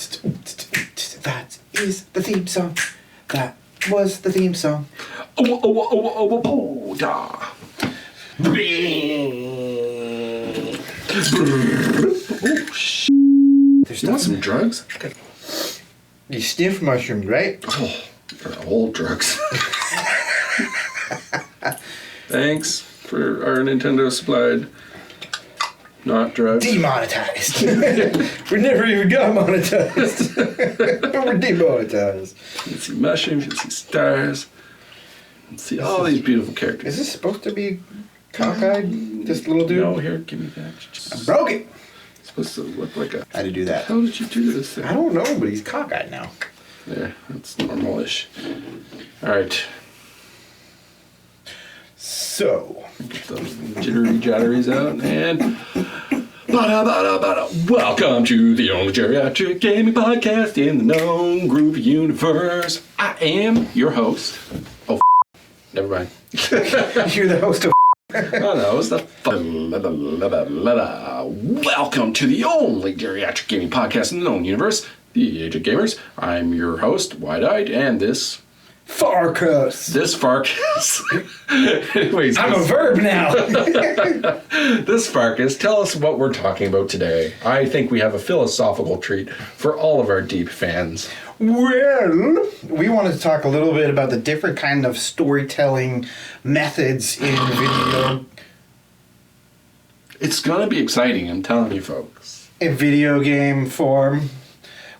That is the theme song. That was the theme song. Oh, shit. You want some drugs? You sniff mushrooms, right? Oh, they're old drugs. Thanks for our Nintendo supplied not drugs. Demonetized. We never even got monetized. We're demonetized. You can see mushrooms, you can see stars. You can see all these beautiful characters. Is this supposed to be cockeyed? This little dude? No, here, give me that. I broke it. It's supposed to look like a... I had to do that. How did you do this thing? I don't know, but he's cockeyed now. There, that's normal-ish. Alright. So. Get those jittery jatteries out and... Welcome to the only geriatric gaming podcast in the known groove universe. I am your host. Oh, never mind. You're the host of Oh no, it's the Welcome to the only geriatric gaming podcast in the known universe, the Age of Gamers. I'm your host, Widied, and this Pfarcus. Anyways, I'm a verb now. This Pfarcus, tell us what we're talking about today. I think we have a philosophical treat for all of our deep fans. Well, we wanted to talk a little bit about the different kind of storytelling methods in video. It's gonna be exciting, I'm telling you folks. In video game form.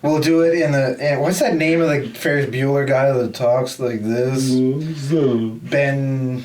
We'll do it in the... What's that name of the Ferris Bueller guy that talks like this? Ben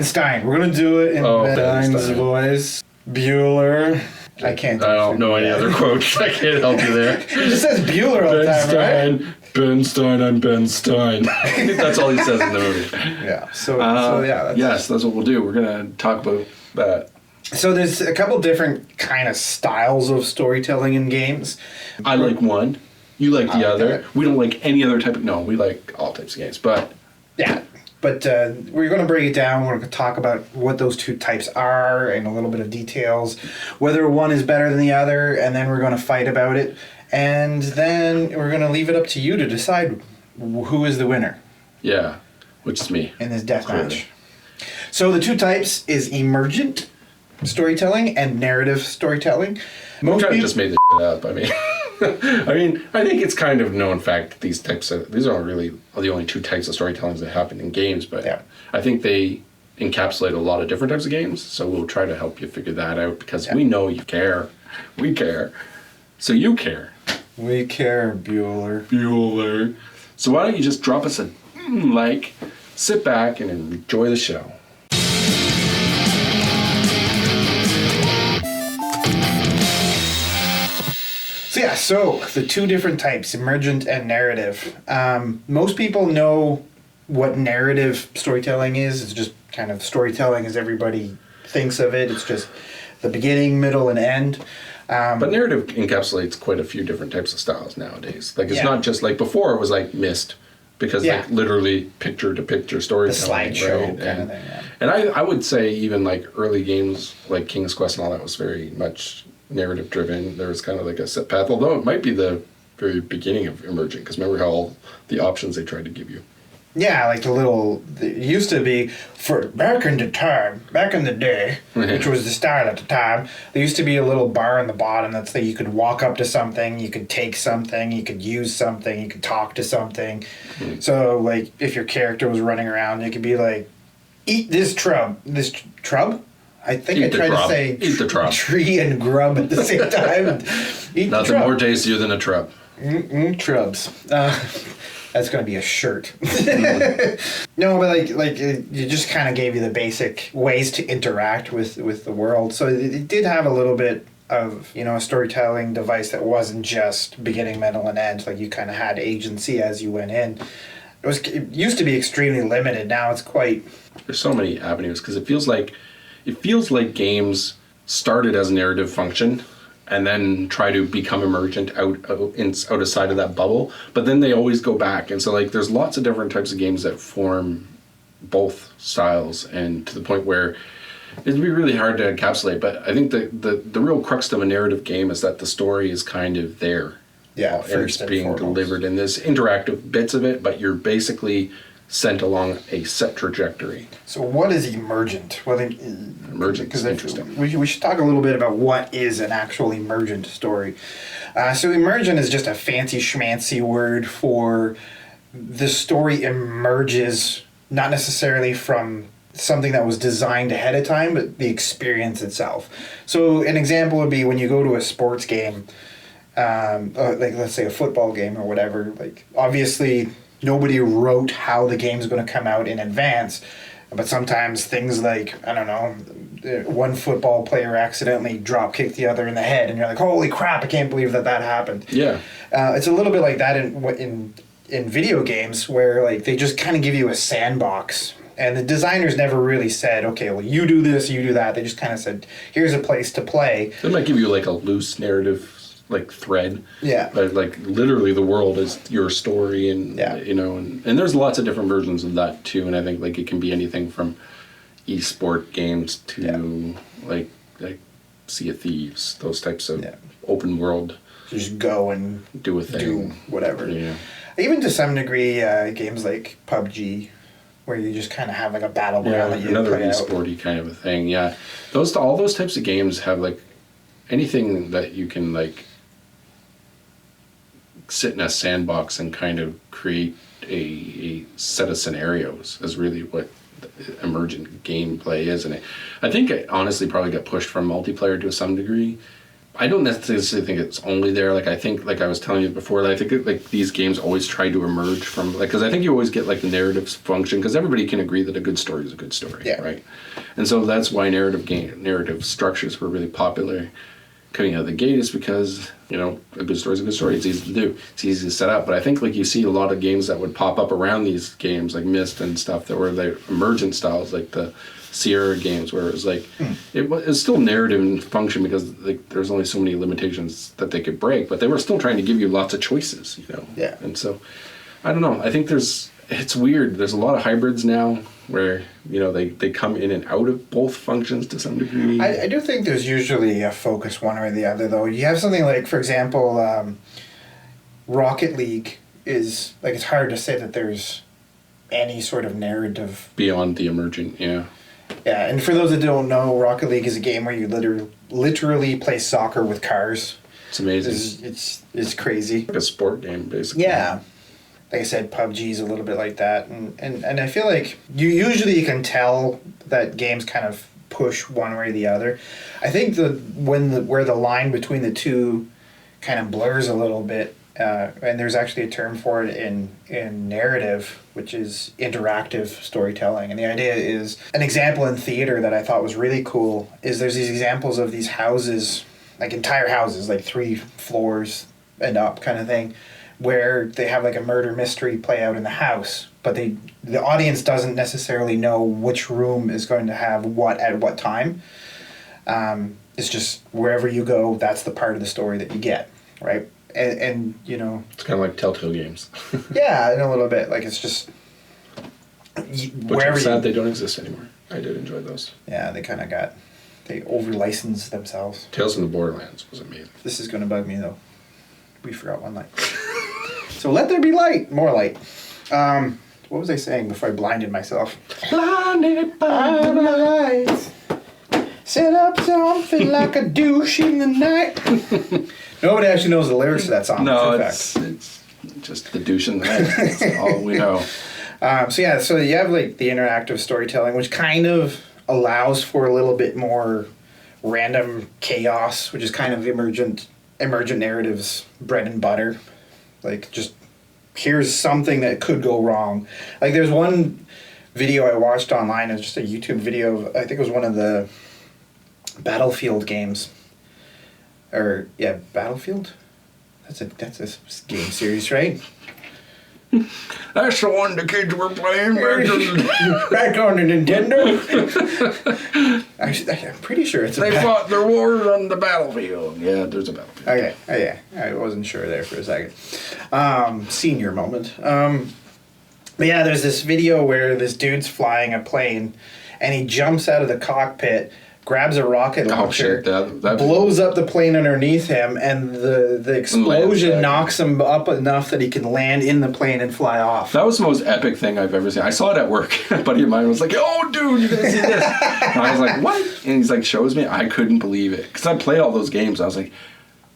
Stein. We're going to do it in Ben Stein's voice. Bueller. I can't do I don't know any other quotes. I can't help you there. He just says Bueller all the time, Stein, right? Ben Stein, I'm Ben Stein. I think that's all he says in the movie. Yeah. So yeah. Yes, that's what we'll do. We're going to talk about that. So there's a couple different kind of styles of storytelling in games. I like one. You like the other. Okay. We don't like any other type of... No, we like all types of games, but... Yeah. But we're going to break it down. We're going to talk about what those two types are and a little bit of details, whether one is better than the other, and then we're going to fight about it. And then we're going to leave it up to you to decide who is the winner. Yeah, which is me. In this deathmatch. So the two types is emergent storytelling and narrative storytelling. Most people just made this shit up. I mean, I think it's kind of known fact these aren't really the only two types of storytellings that happen in games, but yeah. I think they encapsulate a lot of different types of games. So we'll try to help you figure that out because we know you care. We care. So you care. We care, Bueller. So why don't you just drop us a like, sit back and enjoy the show. So the two different types, emergent and narrative. Most people know what narrative storytelling is. It's just kind of storytelling as everybody thinks of it. It's just the beginning, middle, and end. But narrative encapsulates quite a few different types of styles nowadays. Like it's not just like before it was like Myst, because like literally picture-to-picture storytelling. The slideshow right? kind of thing. Yeah. And I would say even like early games like King's Quest and all that was very much narrative driven. There was kind of like a set path, although it might be the very beginning of Emergent, because remember how all the options they tried to give you. Yeah, like it used to be, for back in the day, which was the style at the time, there used to be a little bar in the bottom that's that you could walk up to something, you could take something, you could use something, you could talk to something. Mm. So, like, if your character was running around, you could be like, eat this trub. This trub? I think I tried to say eat the trub. Tree and grub at the same time. Eat Nothing more tastier than a trub. Trubs. That's going to be a shirt. No, but like it just kind of gave you the basic ways to interact with the world. So it did have a little bit of, a storytelling device that wasn't just beginning, middle, and end. Like you kind of had agency as you went in. It used to be extremely limited. Now it's quite... There's so many avenues because it feels like games started as a narrative function and then try to become emergent out of side of that bubble, but then they always go back. And so like there's lots of different types of games that form both styles, and to the point where it'd be really hard to encapsulate. But I think the real crux of a narrative game is that the story is kind of there. Yeah, and it's first and being foremost. delivered in this interactive bits of it, but you're basically sent along a set trajectory. So what is emergent? Well, Emergent is interesting. We should talk a little bit about what is an actual emergent story. So emergent is just a fancy schmancy word for the story emerges not necessarily from something that was designed ahead of time, but the experience itself. So an example would be when you go to a sports game, like let's say a football game or whatever, like obviously nobody wrote how the game's going to come out in advance, but sometimes things like, I don't know, one football player accidentally drop kicked the other in the head and you're like, holy crap, I can't believe that happened. Yeah. It's a little bit like that in video games where like they just kind of give you a sandbox. And the designers never really said, okay, well, you do this, you do that. They just kind of said, here's a place to play. They might give you like a loose narrative like thread. Yeah. But like literally the world is your story and Yeah. you know, and there's lots of different versions of that too. And I think like it can be anything from esport games to like Sea of Thieves, those types of open world. Just go and do a thing. Do whatever. Yeah. Even to some degree, games like PUBG, where you just kind of have like a battle royale that you another play out. esporty kind of a thing. Yeah, all those types of games have like anything that you can like sit in a sandbox and kind of create a set of scenarios is really what emergent gameplay is. And I think it honestly probably got pushed from multiplayer to some degree. I don't necessarily think it's only there. Like I think, like I was telling you before, I think like these games always try to emerge from like, because I think you always get like the narrative function, because everybody can agree that a good story is a good story, right? And so that's why narrative structures were really popular coming out of the gate, is because you know a good story is a good story. It's easy to do. It's easy to set up. But I think like you see a lot of games that would pop up around these games, like Myst and stuff, that were the emergent styles, like the Sierra games, where it was like it was still narrative and function because like there's only so many limitations that they could break, but they were still trying to give you lots of choices, you know. Yeah. And so I don't know. I think it's weird. There's a lot of hybrids now where you know they come in and out of both functions to some degree. I do think there's usually a focus one or the other, though. You have something like, for example, Rocket League is like, it's hard to say that there's any sort of narrative beyond the emergent. Yeah. Yeah, and for those that don't know, Rocket League is a game where you literally play soccer with cars. It's amazing. It's crazy. Like a sport game, basically. Yeah. Like I said, PUBG is a little bit like that. And I feel like you can tell that games kind of push one way or the other. I think where the line between the two kind of blurs a little bit, and there's actually a term for it in narrative, which is interactive storytelling. And the idea is, an example in theater that I thought was really cool is there's these examples of these houses, like entire houses, like 3 floors and up kind of thing, where they have like a murder mystery play out in the house, but the audience doesn't necessarily know which room is going to have what at what time. It's just wherever you go, that's the part of the story that you get, right? And you know, it's kind of like Telltale games. Yeah, in a little bit. Like it's just wherever. Which sad they don't exist anymore. I did enjoy those. Yeah, they over licensed themselves. Tales from the Borderlands was amazing. This is going to bug me though. We forgot one light. So let there be light, more light. What was I saying before I blinded myself? Blinded by the lights. Set up something like a douche in the night. Nobody actually knows the lyrics to that song. No, it's just the douche in the night. That's all we know. So you have like the interactive storytelling, which kind of allows for a little bit more random chaos, which is kind of emergent narratives bread and butter. Like, just here's something that could go wrong. Like, there's one video I watched online. It was just a YouTube video of, I think it was one of the Battlefield games. Battlefield? That's a game series, right? That's the one the kids were playing back on the Nintendo. I'm pretty sure it's. They fought their wars on the battlefield. Yeah, there's a battlefield. Okay. Oh, yeah. I wasn't sure there for a second. Senior moment. But yeah, there's this video where this dude's flying a plane, and he jumps out of the cockpit, grabs a rocket launcher, that blows up the plane underneath him, and the explosion knocks him up enough that he can land in the plane and fly off. That was the most epic thing I've ever seen. I saw it at work. A buddy of mine was like, "Oh, dude, you gotta see this." And I was like, "What?" And he's like, shows me. I couldn't believe it. Because I played all those games. I was like,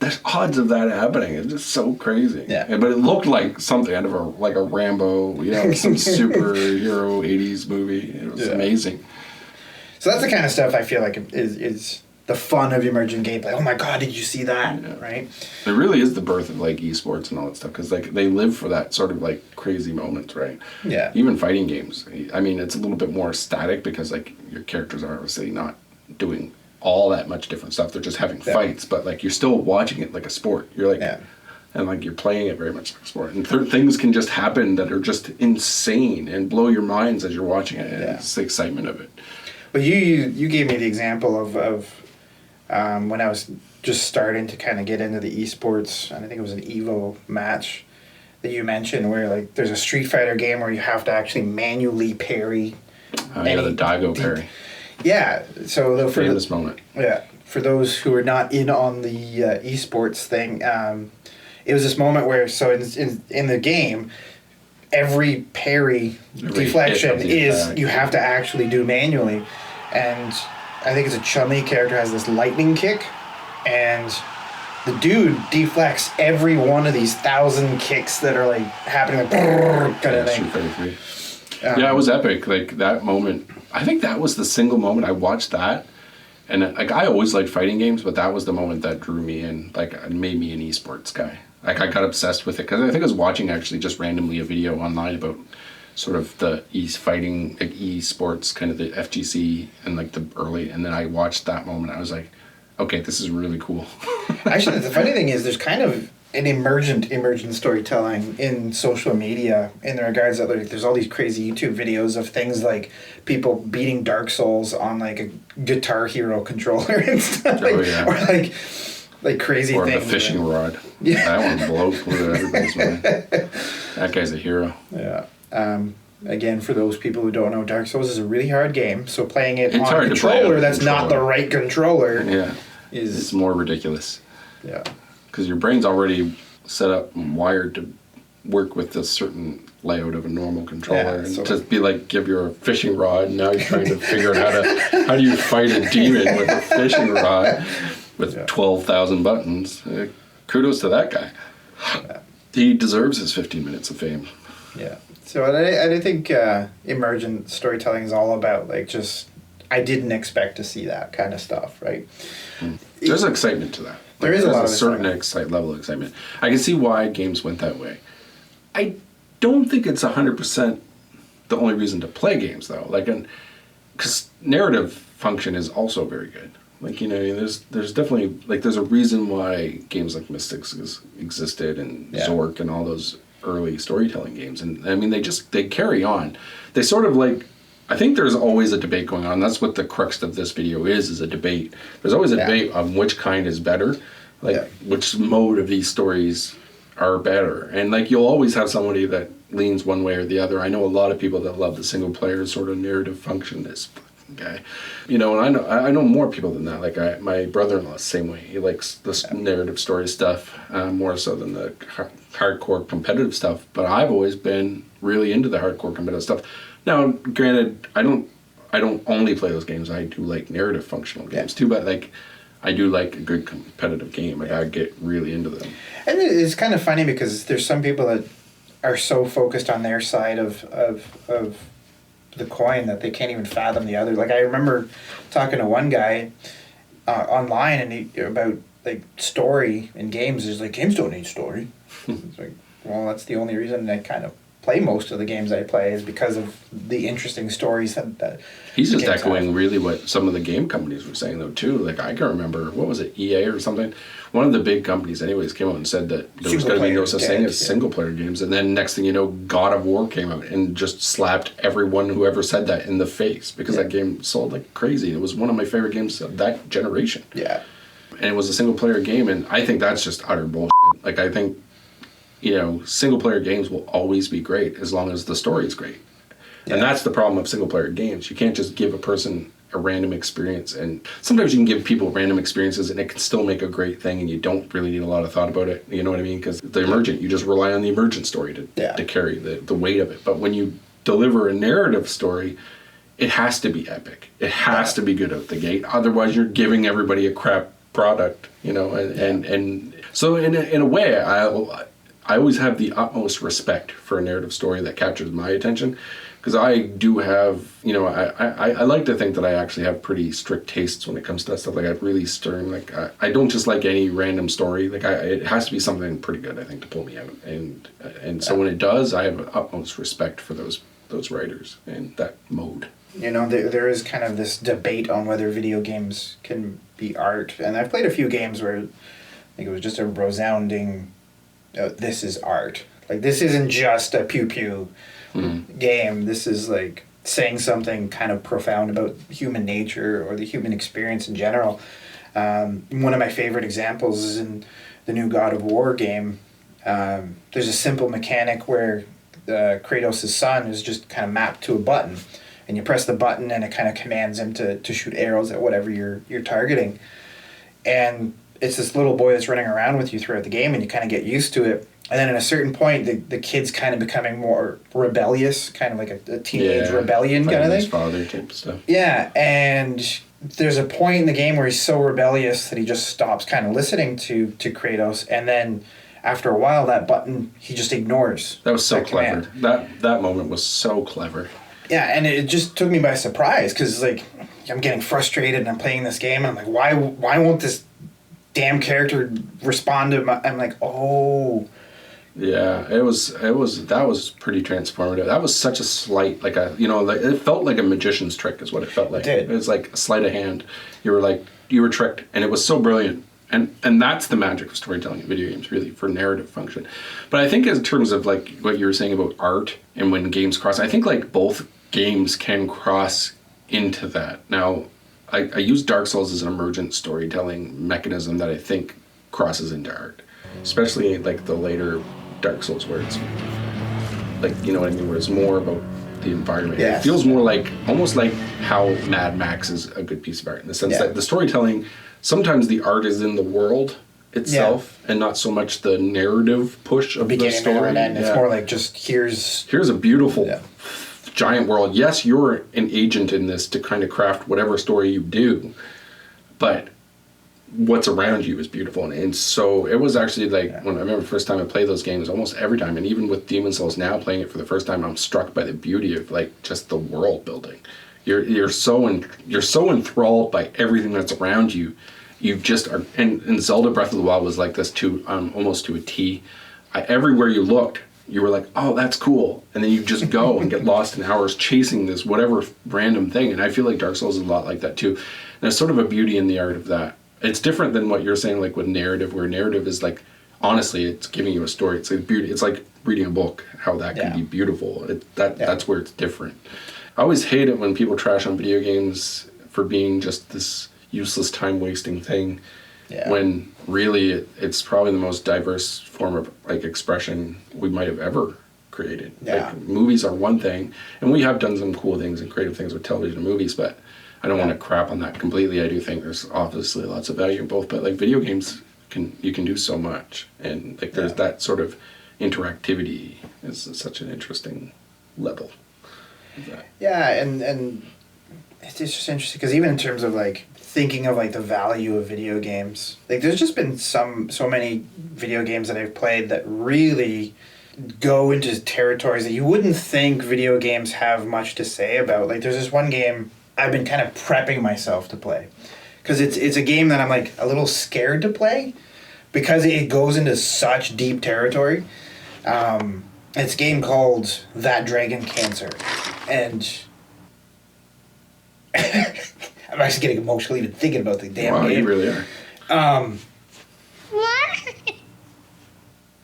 there's odds of that happening. It's just so crazy. Yeah. But it looked like something out of a Rambo, some superhero 80s movie. It was amazing. So that's the kind of stuff I feel like is the fun of emergent gameplay. Oh my God, did you see that? Yeah. Right? It really is the birth of like esports and all that stuff, because like they live for that sort of like crazy moments, right? Yeah. Even fighting games. I mean, it's a little bit more static because like your characters are obviously not doing all that much different stuff. They're just having fights, but like you're still watching it like a sport. You're like, and like you're playing it very much like a sport. And things can just happen that are just insane and blow your minds as you're watching it. And it's the excitement of it. But you gave me the example of when I was just starting to kind of get into the esports, and I think it was an Evo match that you mentioned, where like there's a Street Fighter game where you have to actually manually parry. Oh yeah, the Daigo parry. Yeah, so the famous moment. Yeah, for those who are not in on the esports thing, it was this moment where in the game, every parry deflection is you have to actually do manually, and I think it's a Chun-Li character has this lightning kick, and the dude deflects every one of these 1,000 kicks that are like happening, like kind of thing. Yeah, it was epic. Like that moment, I think that was the single moment I watched that, and like I always liked fighting games, but that was the moment that drew me in. Like it made me an esports guy. Like I got obsessed with it because I think I was watching actually just randomly a video online about sort of the fighting, like esports, kind of the FGC and like the early, and then I watched that moment. I was like, okay, this is really cool. Actually, the funny thing is, there's kind of an emergent storytelling in social media in the regards that like there's all these crazy YouTube videos of things like people beating Dark Souls on like a Guitar Hero controller and stuff, or like crazy or things. Or the fishing rod. Yeah, that one blew everybody's mind. That guy's a hero. Yeah. Again, for those people who don't know, Dark Souls is a really hard game, so playing it on a controller that's not the right controller it's more ridiculous. Yeah. Because your brain's already set up and wired to work with this certain layout of a normal controller, and to be like, give you a fishing rod, and now you're trying to figure out how do you fight a demon with a fishing rod with 12,000 buttons. Kudos to that guy. Yeah. He deserves his 15 minutes of fame. Yeah. So I think emergent storytelling is all about like just I didn't expect to see that kind of stuff, right? There's excitement to that. There is a lot of certain level of excitement. I can see why games went that way. I don't think it's 100% the only reason to play games though. Like, because narrative function is also very good. Like, there's definitely like there's a reason why games like Mystics existed and Zork and all those early storytelling games, and I mean they carry on. They sort of like. I think there's always a debate going on. That's what the crux of this video is a debate. There's always a debate on which kind is better, which mode of these stories are better. And like you'll always have somebody that leans one way or the other. I know a lot of people that love the single player sort of narrative function. This fucking guy, and I know more people than that. Like my brother-in-law, same way. He likes the narrative story stuff more so than the hardcore competitive stuff. But I've always been really into the hardcore competitive stuff. Now, granted, I don't only play those games. I do like narrative functional games too, but like I do like a good competitive game. Like I get really into them. And it's kind of funny because there's some people that are so focused on their side of the coin that they can't even fathom the other. Like I remember talking to one guy online and about like story in games. He's like, games don't need story. It's like, well, that's the only reason I kind of play most of the games I play is because of the interesting stories that he's just echoing really what some of the game companies were saying though too. Like I can remember, what was it, EA or something? One of the big companies anyways came out and said that there was going to be no such thing as single player games, and then next thing you know, God of War came out and just slapped everyone who ever said that in the face because that game sold like crazy. It was one of my favorite games of that generation. Yeah. And it was a single player game, and I think that's just utter bullshit. Like I think single player games will always be great as long as the story is great. Yeah. And that's the problem of single player games. You can't just give a person a random experience. And sometimes you can give people random experiences and it can still make a great thing, and you don't really need a lot of thought about it. You know what I mean? Because the emergent, you just rely on the emergent story to carry the weight of it. But when you deliver a narrative story, it has to be epic. It has to be good out the gate. Otherwise, you're giving everybody a crap product, you know. And so in a way, I always have the utmost respect for a narrative story that captures my attention, because I do have, you know, I like to think that I actually have pretty strict tastes when it comes to that stuff. Like, I'm really stern. Like, I don't just like any random story. Like, it has to be something pretty good, I think, to pull me out. And so when it does, I have utmost respect for those writers and that mode. You know, there is kind of this debate on whether video games can be art. And I've played a few games where I think it was just a resounding, this is art. Like, this isn't just a pew-pew game. This is, like, saying something kind of profound about human nature or the human experience in general. One of my favorite examples is in the new God of War game. There's a simple mechanic where Kratos' son is just kind of mapped to a button. And you press the button and it kind of commands him to shoot arrows at whatever you're targeting. And it's this little boy that's running around with you throughout the game, and you kind of get used to it. And then at a certain point, the kid's kind of becoming more rebellious, kind of like a teenage rebellion kind of thing. Father type stuff. Yeah, and there's a point in the game where he's so rebellious that he just stops kind of listening to Kratos, and then after a while, that button he just ignores. That was so clever. That moment was so clever. Yeah, and it just took me by surprise, because, like, I'm getting frustrated and I'm playing this game and I'm like, why won't this damn character respond to my... I'm like, oh... Yeah, that was pretty transformative. That was such a sleight, like it felt like a magician's trick is what it felt like. It did. It was like a sleight of hand. You were tricked, and it was so brilliant. And that's the magic of storytelling in video games, really, for narrative function. But I think in terms of, like, what you were saying about art and when games cross, I think, like, both games can cross into that. Now, I use Dark Souls as an emergent storytelling mechanism that I think crosses into art. Especially, like, the later Dark Souls, where it's, like, you know what I mean, where it's more about the environment. Yeah. It feels more like, almost like how Mad Max is a good piece of art, in the sense that the storytelling... Sometimes the art is in the world itself, and not so much the narrative push of the story. It's more like just here's a beautiful giant world. Yes, you're an agent in this to kind of craft whatever story you do, but what's around you is beautiful. And so it was actually like, when I remember the first time I played those games, almost every time, and even with Demon's Souls now, playing it for the first time, I'm struck by the beauty of, like, just the world building. You're so enthralled by everything that's around you. You just are, and Zelda Breath of the Wild was like this too, almost to a T. Everywhere you looked, you were like, oh, that's cool, and then you just go and get lost in hours chasing this whatever random thing. And I feel like Dark Souls is a lot like that too. And there's sort of a beauty in the art of that. It's different than what you're saying, like with narrative, where narrative is like, honestly, it's giving you a story. It's like beauty. It's like reading a book. How that can be beautiful. That's where it's different. I always hate it when people trash on video games for being just this useless time-wasting thing, when really it's probably the most diverse form of, like, expression we might have ever created. Like, movies are one thing, and we have done some cool things and creative things with television and movies, but I don't want to crap on that completely. I do think there's obviously lots of value in both, but, like, video games you can do so much, and, like, there's that sort of interactivity is such an interesting level. Yeah, and it's just interesting because even in terms of, like, thinking of, like, the value of video games, like, there's just been so many video games that I've played that really go into territories that you wouldn't think video games have much to say about. Like, there's this one game I've been kind of prepping myself to play, because it's a game that I'm, like, a little scared to play because it goes into such deep territory. It's a game called That Dragon Cancer, and I'm actually getting emotional even thinking about the damn game. You really are.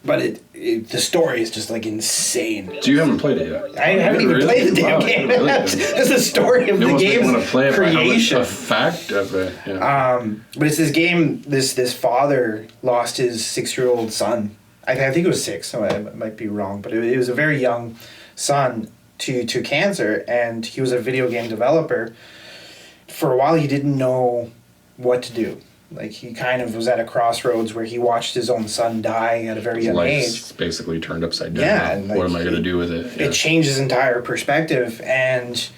But the story is just, like, insane. So you haven't played it yet? I haven't even played the damn game. It's the story of the game's creation. A fact of it. But it's this game. This father lost his 6-year-old son. I think it was 6, so I might be wrong, but it was a very young son to cancer, and he was a video game developer. for a while he didn't know what to do. Like, he kind of was at a crossroads where he watched his own son die at a very young Life's age. basically turned upside down. Yeah, and what am I going to do with it? It changed his entire perspective, and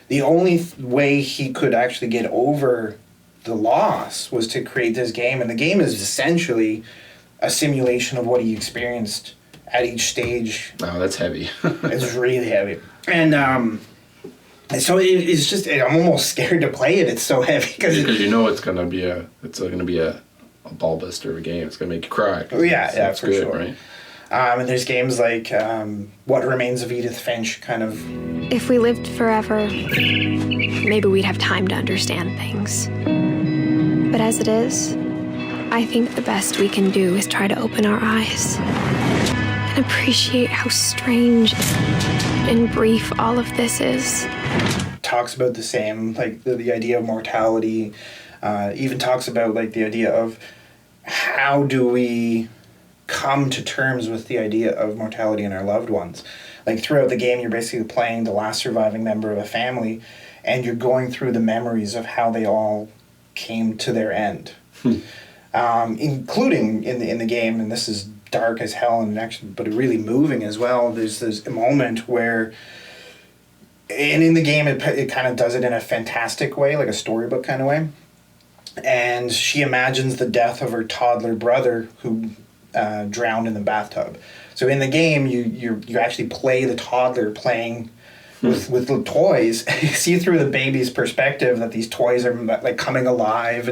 the only way he could actually get over the loss was to create this game, and the game is essentially a simulation of what he experienced at each stage. Wow, that's heavy. It's really heavy. And so it's just, I'm almost scared to play it. It's so heavy. Because you know it's going to be a ball buster of a game. It's going to make you cry. Oh, yeah, for good, sure. Right? And there's games like What Remains of Edith Finch, kind of. If we lived forever, maybe we'd have time to understand things. But as it is, I think the best we can do is try to open our eyes and appreciate how strange and brief all of this is. Talks about the same, like the idea of mortality, even talks about like the idea of how do we come to terms with the idea of mortality in our loved ones. Like, throughout the game, you're basically playing the last surviving member of a family, and you're going through the memories of how they all came to their end. Including in the game, and this is dark as hell and actually, but really moving as well. There's a moment where, and in the game it kind of does it in a fantastic way, like a storybook kind of way, and she imagines the death of her toddler brother who drowned in the bathtub. So in the game, you actually play the toddler playing with the toys. You see through the baby's perspective that these toys are like coming alive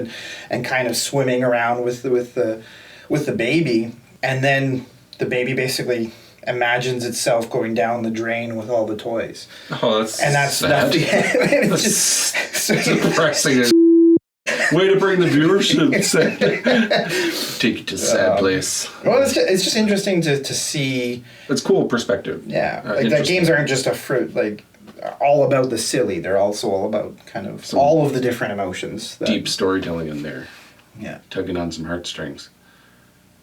and kind of swimming around with the baby, and then the baby basically imagines itself going down the drain with all the toys. Oh, that's sad. It's just so depressing. Way to bring the viewership. Take you to a sad place. Well, it's just interesting to see. It's cool perspective. Yeah, like that games aren't just all about the silly. They're also all about kind of all of the different emotions. Deep storytelling in there. Yeah, tugging on some heartstrings.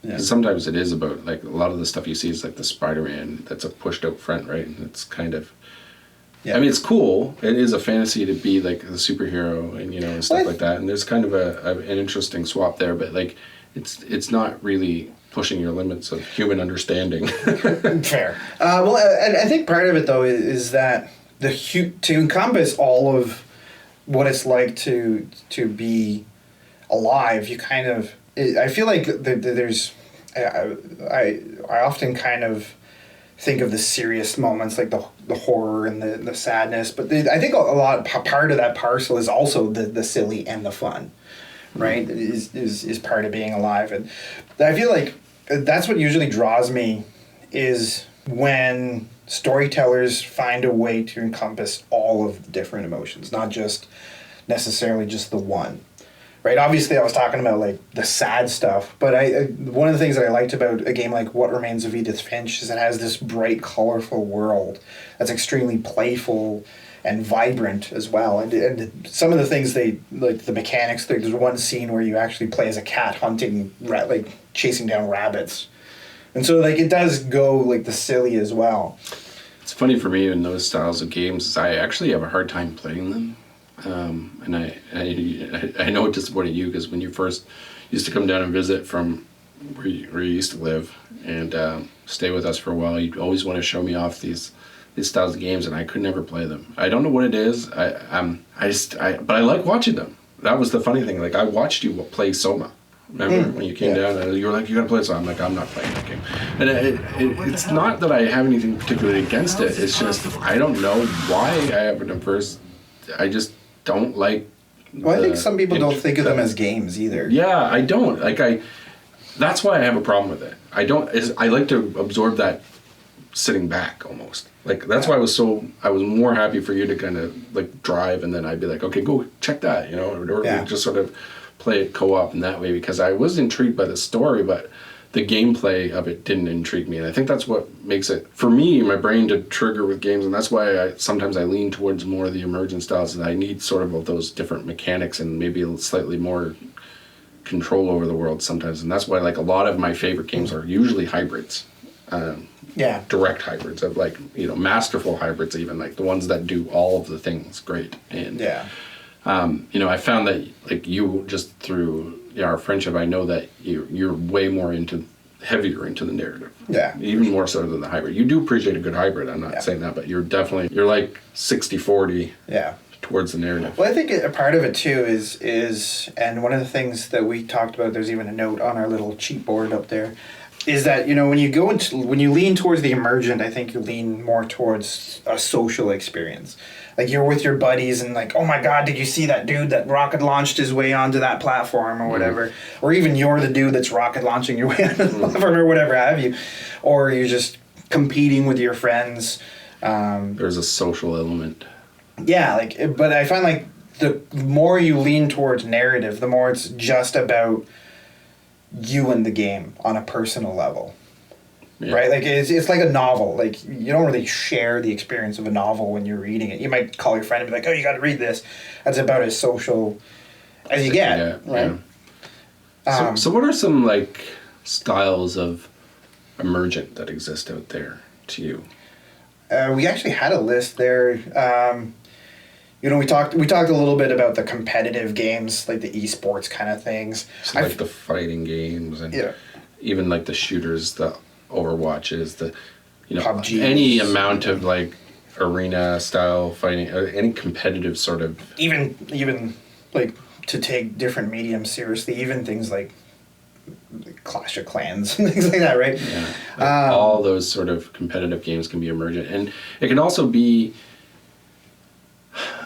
Yeah. Sometimes it is about, like, a lot of the stuff you see is like the Spider-Man that's a pushed out front, right? And it's kind of. Yeah. I mean, it's cool. It is a fantasy to be like a superhero and and stuff like that. And there's kind of an interesting swap there, but like it's not really pushing your limits of human understanding. Fair. Well, I think part of it though is that to encompass all of what it's like to be alive, you kind of. I feel like there's. I often kind of think of the serious moments, like the horror and the sadness, but I think part of that parcel is also the silly and the fun, right? Is part of being alive, and I feel like that's what usually draws me, is when storytellers find a way to encompass all of the different emotions, not just necessarily just the one. Right, obviously I was talking about like the sad stuff, but one of the things that I liked about a game like What Remains of Edith Finch is it has this bright, colorful world that's extremely playful and vibrant as well. And some of the things like the mechanics, there's one scene where you actually play as a cat hunting, like chasing down rabbits. And so like it does go like the silly as well. It's funny for me in those styles of games, I actually have a hard time playing them. And I know it disappointed you because when you first used to come down and visit from where you used to live and stay with us for a while, you'd always want to show me off these styles of games, and I could never play them. I don't know what it is. But I like watching them. That was the funny thing. Like, I watched you play Soma. Remember when you came down and you were like, "You're gonna play Soma." I'm like, "I'm not playing that game." And it's not that I have anything particularly against it. It's just I don't know why I haven't at first. I just don't like. Well, I think some people don't think of them as games either. Yeah, I don't. That's why I have a problem with it. I like to absorb that sitting back almost. Like, that's why I was more happy for you to kind of like drive, and then I'd be like, okay, go check that, or just sort of play it co-op in that way, because I was intrigued by the story, but the gameplay of it didn't intrigue me. And I think that's what makes it, for me, my brain to trigger with games, and that's why sometimes I lean towards more of the emergent styles, and I need sort of those different mechanics and maybe slightly more control over the world sometimes. And that's why like a lot of my favorite games are usually hybrids. Direct hybrids of like, masterful hybrids, even like the ones that do all of the things great. And I found that like you just through our friendship, I know that you're way more heavier into the narrative. Yeah. Even more so than the hybrid. You do appreciate a good hybrid. I'm not saying that, but you're like 60-40. Yeah. Towards the narrative. Well, I think a part of it too is, and one of the things that we talked about, there's even a note on our little cheat board up there, is that, when you lean towards the emergent, I think you lean more towards a social experience. Like you're with your buddies and like, oh my God, did you see that dude that rocket launched his way onto that platform or whatever? Or even you're the dude that's rocket launching your way onto the platform or whatever have you. Or you're just competing with your friends. There's a social element. Yeah, but I find like the more you lean towards narrative, the more it's just about you and the game on a personal level. Yeah. Right? Like it's like a novel. Like you don't really share the experience of a novel when you're reading it. You might call your friend and be like, "Oh, you got to read this." That's about as social as you get, right? Yeah. So what are some like styles of emergent that exist out there to you? We actually had a list there. We talked a little bit about the competitive games, like the esports kind of things. So like the fighting games and even like the shooters, the Overwatches, the PUBG, any amount of like arena style fighting, any competitive sort of. Even like to take different mediums seriously, even things like Clash of Clans and things like that, right? Yeah. Like all those sort of competitive games can be emergent, and it can also be.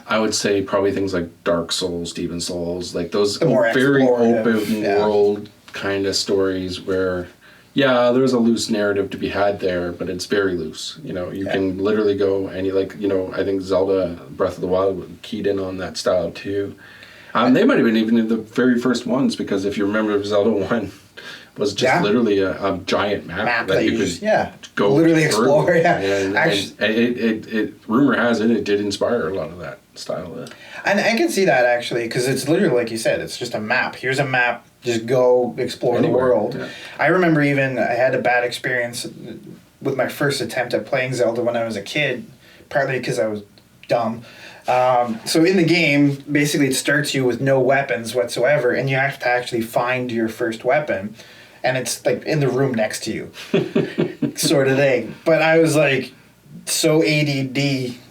I would say probably things like Dark Souls, Demon Souls, like those very open world kind of stories where, there's a loose narrative to be had there, but it's very loose. You can literally go and I think Zelda Breath of the Wild keyed in on that style too. They might have been even in the very first ones, because if you remember, Zelda 1 was just literally a giant map that you could go literally explore. And it rumor has it did inspire a lot of that style. And I can see that actually, because it's literally like you said, it's just a map. Here's a map. Just go explore the world. Yeah. I remember I had a bad experience with my first attempt at playing Zelda when I was a kid, partly because I was dumb. So in the game, basically it starts you with no weapons whatsoever, and you have to actually find your first weapon, and it's like in the room next to you, sort of thing. But I was like so ADD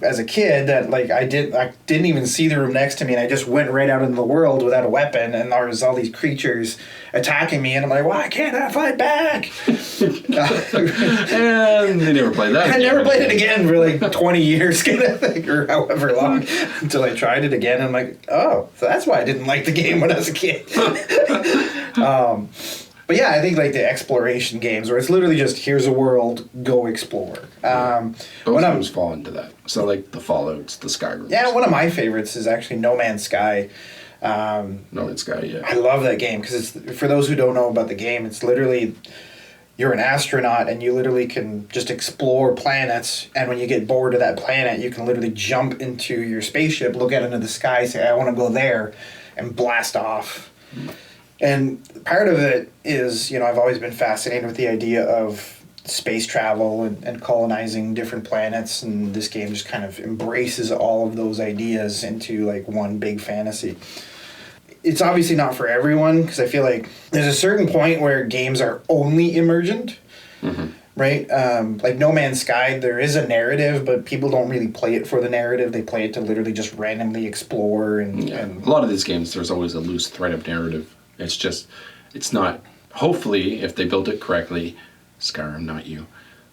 as a kid that like I didn't even see the room next to me, and I just went right out into the world without a weapon, and there was all these creatures attacking me, and I'm like, why can't I fight back? And they never played that. I never played it again for like 20 years, kind of thing, or however long, until I tried it again. And I'm like, oh, so that's why I didn't like the game when I was a kid. But yeah, I think like the exploration games where it's literally just here's a world, go explore. Both games fall into that. So like the Fallouts, the Skyrim. Yeah, one of my favorites is actually No Man's Sky. No Man's Sky, yeah. I love that game because it's, for those who don't know about the game, it's literally you're an astronaut and you literally can just explore planets, and when you get bored of that planet, you can literally jump into your spaceship, look out into the sky, say I want to go there, and blast off. And part of it is, I've always been fascinated with the idea of space travel and colonizing different planets, and this game just kind of embraces all of those ideas into like one big fantasy. It's obviously not for everyone, because I feel like there's a certain point where games are only emergent, right? Like No Man's Sky, there is a narrative, but people don't really play it for the narrative. They play it to literally just randomly explore. And a lot of these games, there's always a loose thread of narrative. It's not, hopefully, if they built it correctly, Skyrim, not you,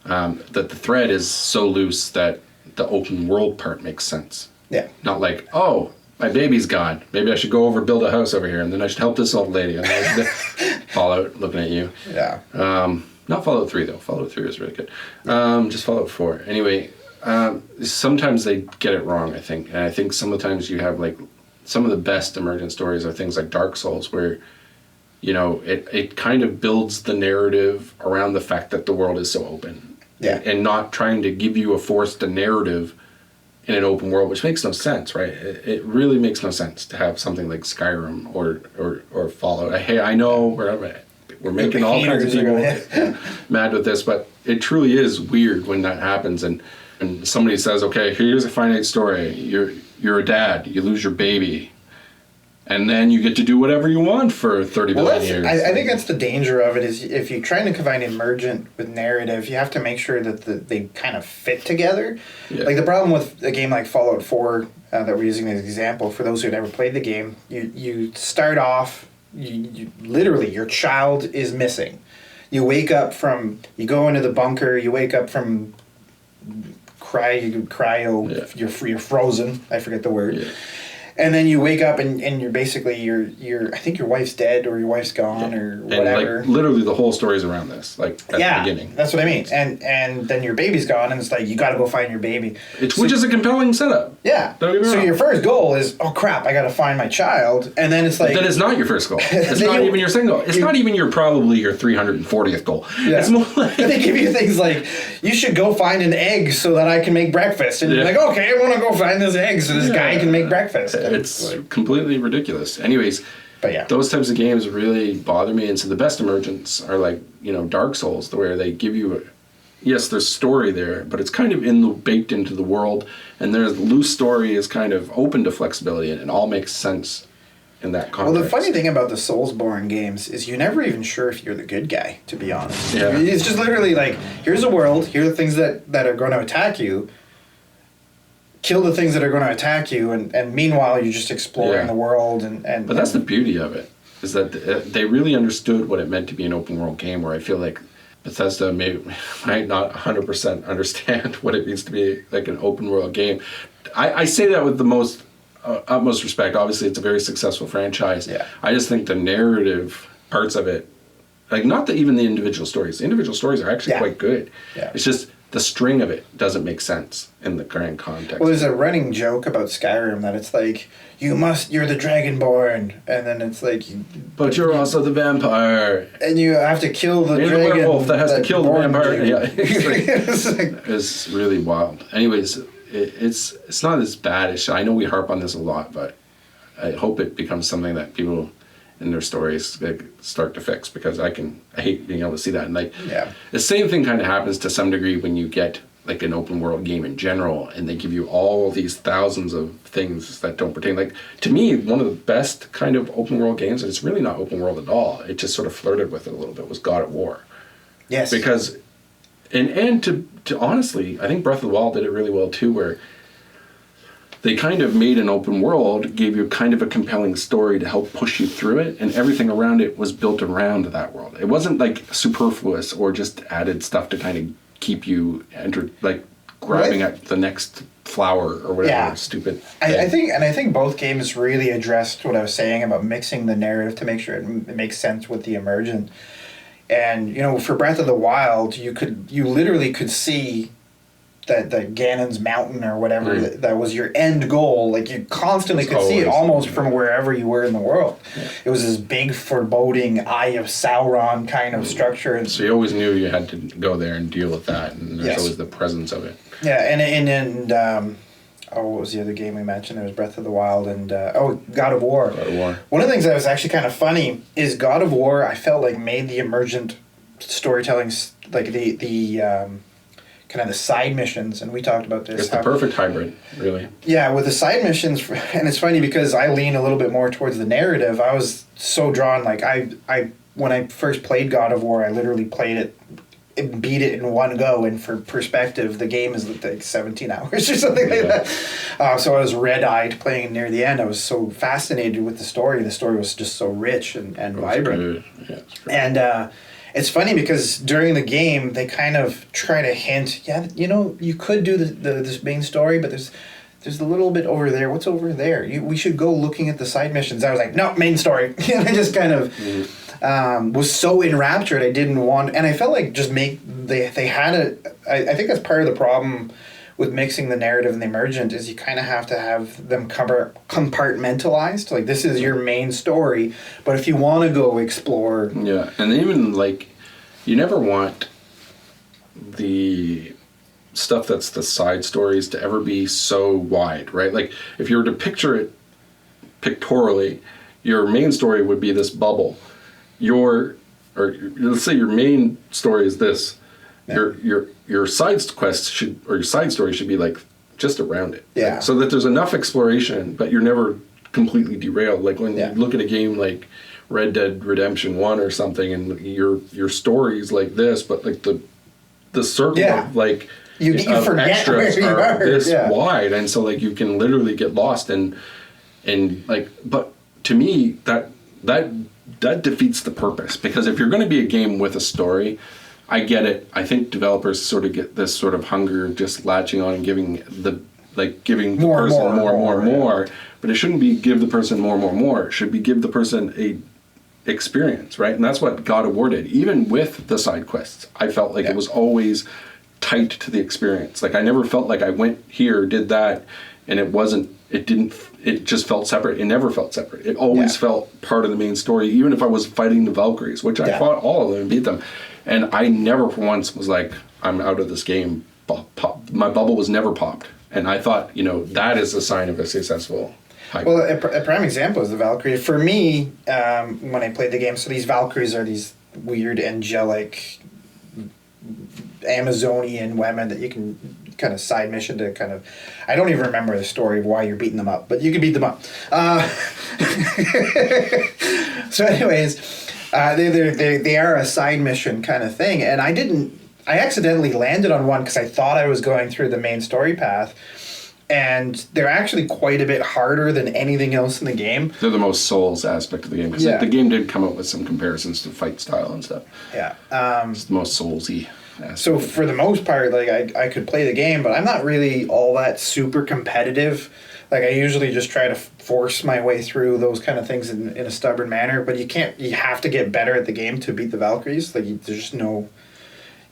that the thread is so loose that the open world part makes sense. Yeah. Not like, oh, my baby's gone. Maybe I should go over, build a house over here, and then I should help this old lady. Fallout, looking at you. Yeah. Not Fallout 3, though. Fallout 3 was really good. Just Fallout 4. Anyway, sometimes they get it wrong, I think. And I think sometimes you have, like, some of the best emergent stories are things like Dark Souls, where it kind of builds the narrative around the fact that the world is so open. Yeah. And not trying to give you a forced narrative in an open world, which makes no sense, right? It really makes no sense to have something like Skyrim or Fallout. Hey, I know we're making all kinds of people mad with this, but it truly is weird when that happens and somebody says, okay, here's a finite story. You're a dad, you lose your baby. And then you get to do whatever you want for 30 billion years. I think that's the danger of it, is if you're trying to combine emergent with narrative, you have to make sure that they kind of fit together. Yeah. Like the problem with a game like Fallout 4 that we're using as an example, for those who never played the game, you start off, you literally, your child is missing. You wake up from, you go into the bunker, you wake up from cryo, Yeah. you're frozen, I forget the word. Yeah. And then you wake up and you're basically, you're I think your wife's dead or your wife's gone or whatever. And like literally the whole story is around this, like at the beginning. That's what I mean. And then your baby's gone and it's like, you got to go find your baby. Which is a compelling setup. Yeah. Don't get me So wrong. your first goal is, oh crap, I got to find my child. And then it's like... Then it's not your first goal. It's not even your second goal. It's not even probably your 340th goal. Yeah. It's more like... They give you things like, you should go find an egg so that I can make breakfast. And you're like, okay, I want to go find this egg so this guy can make breakfast. And It's completely ridiculous. Anyways, but yeah. those types of games really bother me. And so the best emergents are like, Dark Souls, where they give you... Yes, there's story there, but it's kind of baked into the world. And there's loose story is kind of open to flexibility, and it all makes sense in that context. Well, the funny thing about the Soulsborne games is you're never even sure if you're the good guy, to be honest. Yeah. It's just literally like, here's a world, here are the things that are going to attack you, kill the things that are going to attack you, and meanwhile you're just exploring the world. But that's the beauty of it, is that they really understood what it meant to be an open world game, where I feel like Bethesda might not 100% understand what it means to be like an open world game. I say that with the most utmost respect. Obviously, it's a very successful franchise. Yeah. I just think the narrative parts of it, like not even the individual stories. The individual stories are actually quite good. Yeah. It's just the string of it doesn't make sense in the current context. Well, there's a running joke about Skyrim that it's like, you're the Dragonborn, and then it's like... But you're also the vampire. And you have to kill the You're dragon. the werewolf that has to kill the born vampire. you. Yeah, It's like, it's really wild. Anyways, it's not as bad as... I know we harp on this a lot, but I hope it becomes something that people in their stories start to fix, because I hate being able to see that. And the same thing kind of happens to some degree when you get like an open world game in general, and they give you all these thousands of things that don't pertain. Like, to me, one of the best kind of open world games, and it's really not open world at all, it just sort of flirted with it a little bit, was God of War. yes. Because, and to honestly, I think Breath of the Wild did it really well too, where they kind of made an open world, gave you kind of a compelling story to help push you through it, and everything around it was built around that world. It wasn't like superfluous or just added stuff to kind of keep you grabbing at the next flower or whatever stupid thing. I think both games really addressed what I was saying about mixing the narrative to make sure it makes sense with the emergent. And for Breath of the Wild, you literally could see that the Ganon's mountain or whatever that was your end goal. Like, you constantly could see it almost from wherever you were in the world. Yeah. It was this big foreboding Eye of Sauron kind of structure. So you always knew you had to go there and deal with that, and there's always the presence of it. Yeah, and what was the other game we mentioned? There was Breath of the Wild and God of War. God of War. One of the things that was actually kind of funny is God of War, I felt like, made the emergent storytelling, like the kind of the side missions, and we talked about this. It's the perfect hybrid, really. Yeah, with the side missions, and it's funny because I lean a little bit more towards the narrative. I was so drawn, like I when I first played God of War, I literally played it, beat it in one go, and for perspective, the game is like 17 hours or something like that. So I was red-eyed playing near the end. I was so fascinated with the story. The story was just so rich and vibrant. Yeah, and it's funny because during the game, they kind of try to hint, you could do this main story, but there's a little bit over there. What's over there? We should go looking at the side missions. I was like, no, main story. And I just kind of was so enraptured. I didn't want, and I felt like they had I think that's part of the problem with mixing the narrative and the emergent, is you kind of have to have them compartmentalized. Like, this is your main story, but if you want to go explore... Yeah, and even, like, you never want the stuff that's the side stories to ever be so wide, right? Like, if you were to picture it pictorially, your main story would be this bubble. Let's say your main story is this. Yeah. Your side quest your side story should be like just around it. Yeah. So that there's enough exploration, but you're never completely derailed. Like when Yeah. you look at a game like Red Dead Redemption 1 or something, and your story's like this, but like the circle Yeah. of like You of forget extras where you are are, this yeah. wide, and so like you can literally get lost and like, but to me that defeats the purpose, because if you're going to be a game with a story, I get it. I think developers sort of get this sort of hunger of just latching on and giving the More, person more, more. But it shouldn't be give the person more. It should be give the person a experience, right? And that's what God of War did. Even with the side quests, I felt like it was always tight to the experience. Like I never felt like I went here, did that, and it just felt separate. It never felt separate. It always felt part of the main story, even if I was fighting the Valkyries, which I fought all of them and beat them. And I never for once was like, I'm out of this game. My bubble was never popped. And I thought, that is a sign of a successful hype. Well, a prime example is the Valkyrie. For me, when I played the game, so these Valkyries are these weird, angelic, Amazonian women that you can kind of side mission to kind of... I don't even remember the story of why you're beating them up, but you can beat them up. So anyways, they are a side mission kind of thing, and I accidentally landed on one because I thought I was going through the main story path, and they're actually quite a bit harder than anything else in the game. They're the most Souls aspect of the game, because the game did come up with some comparisons to fight style and stuff. Yeah. It's the most Soulsy aspect. So for the most part, like I could play the game, but I'm not really all that super competitive. Like I usually just try to force my way through those kind of things in a stubborn manner. But you have to get better at the game to beat the Valkyries. Like there's just no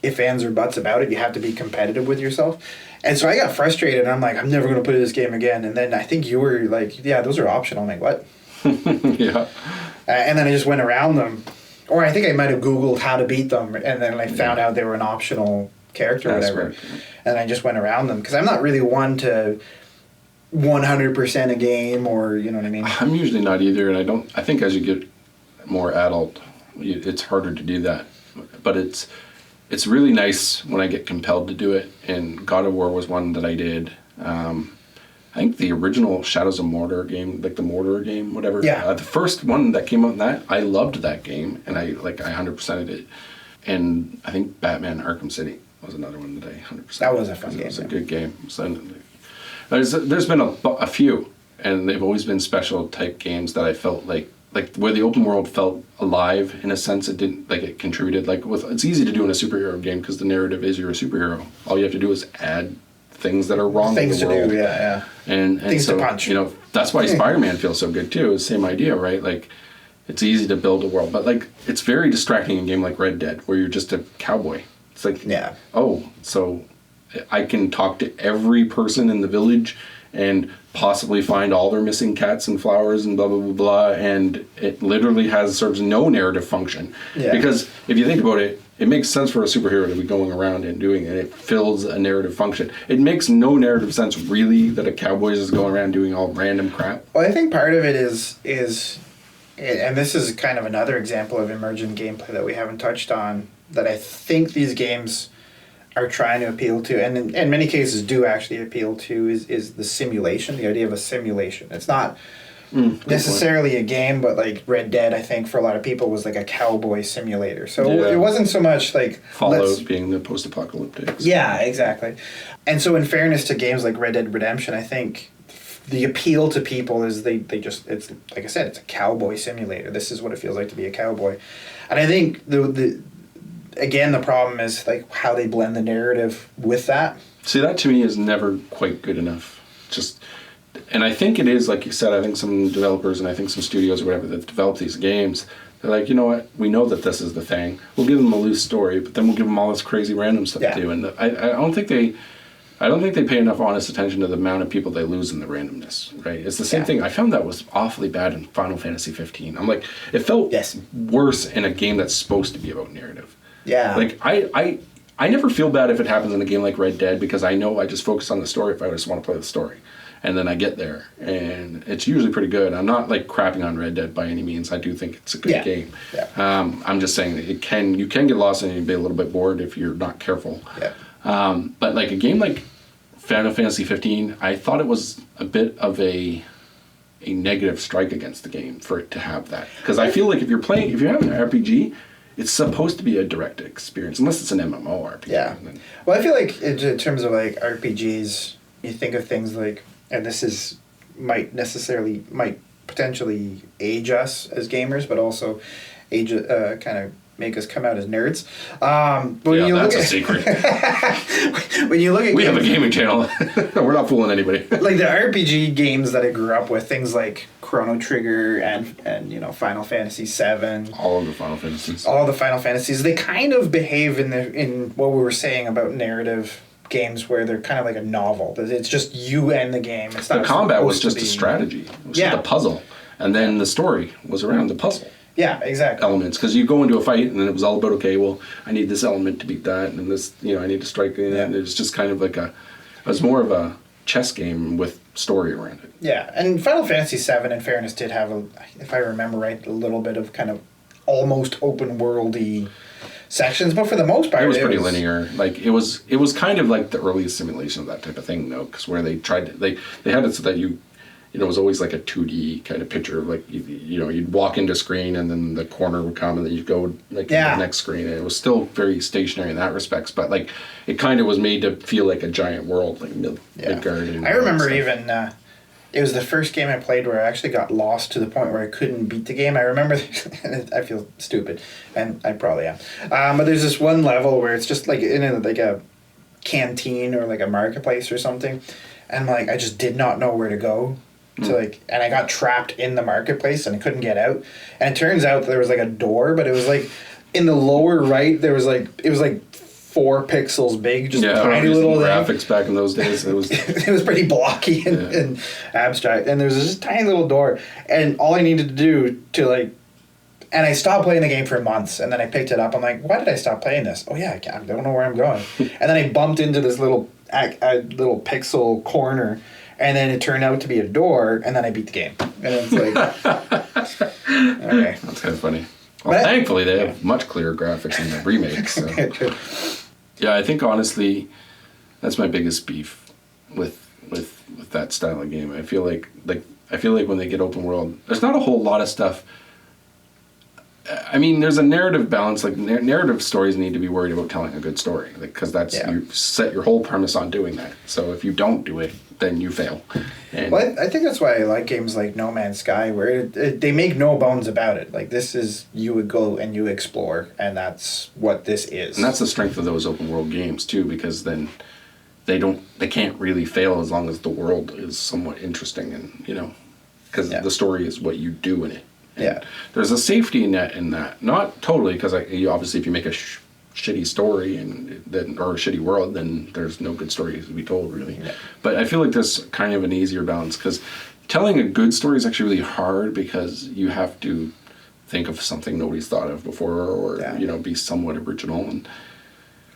ifs, ands, or buts about it. You have to be competitive with yourself. And so I got frustrated, and I'm like, I'm never going to play this game again. And then I think you were like, yeah, those are optional. I'm like, what? Yeah. And then I just went around them. Or I think I might have Googled how to beat them, and then I found out they were an optional character or whatever. Right. And I just went around them. Because I'm not really one to 100% a game, or, you know what I mean? I'm usually not either, and I think as you get more adult, it's harder to do that. But it's really nice when I get compelled to do it, and God of War was one that I did. I think the original Shadows of Mordor game, like the Mordor game, whatever. Yeah. The first one that came out in that, I loved that game, and I 100%ed it. And I think Batman Arkham City was another one that I 100%. That was a fun game. It was a good game. So, there's been a few, and they've always been special type games that I felt like where the open world felt alive in a sense. It didn't, like, it contributed. Like it's easy to do in a superhero game because the narrative is you're a superhero. All you have to do is add things that are wrong Things in the to world. do, yeah. And Things so, to punch. That's why Spider-Man feels so good too. It's the same idea, right? Like, it's easy to build a world, but like it's very distracting in a game like Red Dead where you're just a cowboy. It's like, so I can talk to every person in the village and possibly find all their missing cats and flowers and blah, blah, blah, blah. And it literally serves no narrative function. Yeah. Because if you think about it, it makes sense for a superhero to be going around and doing it. It fills a narrative function. It makes no narrative sense, really, that a cowboy is going around doing all random crap. Well, I think part of it is, and this is kind of another example of emergent gameplay that we haven't touched on, that I think these games are trying to appeal to, and in many cases do actually appeal to, is the simulation, the idea of a simulation. It's not necessarily a game, but like Red Dead, I think for a lot of people was like a cowboy simulator. So it wasn't so much like Fallout being the post-apocalyptic. Yeah, exactly. And so in fairness to games like Red Dead Redemption, I think the appeal to people is they just, it's like I said, it's a cowboy simulator. This is what it feels like to be a cowboy. And I think again, the problem is like how they blend the narrative with that. See, that to me is never quite good enough. And I think it is, like you said, I think some developers and I think some studios or whatever that develop these games, they're like, you know what, we know that this is the thing. We'll give them a loose story, but then we'll give them all this crazy random stuff to do. And I don't think they pay enough honest attention to the amount of people they lose in the randomness, right? It's the same thing. I found that was awfully bad in Final Fantasy 15. I'm like, it felt worse in a game that's supposed to be about narrative. Yeah. Like, I never feel bad if it happens in a game like Red Dead because I know I just focus on the story if I just want to play the story. And then I get there, and it's usually pretty good. I'm not, like, crapping on Red Dead by any means. I do think it's a good game. Yeah. I'm just saying that you can get lost and you can be a little bit bored if you're not careful. Yeah. But, like, a game like Final Fantasy 15, I thought it was a bit of a a negative strike against the game for it to have that. Because I feel like if you're having an RPG, it's supposed to be a direct experience, unless it's an MMORPG. Yeah. Well, I feel like in terms of like RPGs, you think of things like, and this might potentially age us as gamers, but also kind of make us come out as nerds. That's a secret. When you look at we have a gaming channel. We're not fooling anybody. Like the RPG games that I grew up with, things like Chrono Trigger and Final Fantasy VII. All of the Final Fantasies. All the Final Fantasies. They kind of behave in what we were saying about narrative games, where they're kind of like a novel. It's just you and the game. It's not the combat was just a strategy. It was just a puzzle, and then the story was around the puzzle. Yeah, exactly. Elements, because you go into a fight and then it was all about, okay, well, I need this element to beat that, and this, I need to strike it. And it was just kind of like it was more of a chess game with story around it. Yeah, and Final Fantasy VII, in fairness, did have, if I remember right, a little bit of kind of almost open worldy sections, but for the most part, it was pretty linear. Like it was kind of like the earliest simulation of that type of thing, though, because where they tried to, they had it so that it was always like a 2D kind of picture of like, you'd walk into screen and then the corner would come and then you'd go like to the next screen. And it was still very stationary in that respects, but like it kind of was made to feel like a giant world, like Midgard. I remember even, it was the first game I played where I actually got lost to the point where I couldn't beat the game. I remember, I feel stupid, and I probably am. But there's this one level where it's just like in a canteen or like a marketplace or something, and like I just did not know where to go. And I got trapped in the marketplace and I couldn't get out. And it turns out there was like a door, but it was like in the lower right there was like, it was like 4 pixels big, just tiny little graphics back in those days. It was it was pretty blocky and abstract. And there was this tiny little door, and all I needed to do to and I stopped playing the game for months, and then I picked it up. I'm like, why did I stop playing this? Oh yeah, I don't know where I'm going. And then I bumped into this little pixel corner. And then it turned out to be a door, and then I beat the game. And it's like, okay. That's kind of funny. Well, thankfully, they have much clearer graphics in the remakes. So. Yeah, I think, honestly, that's my biggest beef with that style of game. I feel like when they get open world, there's not a whole lot of stuff. I mean, there's a narrative balance. Like, narrative stories need to be worried about telling a good story, because you set your whole premise on doing that. So if you don't do it, then you fail. Well, I think that's why I like games like No Man's Sky, where they make no bones about it. Like, this is, you would go and you explore, and that's what this is. And that's the strength of those open world games too, because then they can't really fail as long as the world is somewhat interesting, and because the story is what you do in it. And there's a safety net in that, not totally, because obviously if you make a shitty story or a shitty world, then there's no good story to be told, really. Yeah. But I feel like there's kind of an easier balance, because telling a good story is actually really hard, because you have to think of something nobody's thought of before, or be somewhat original and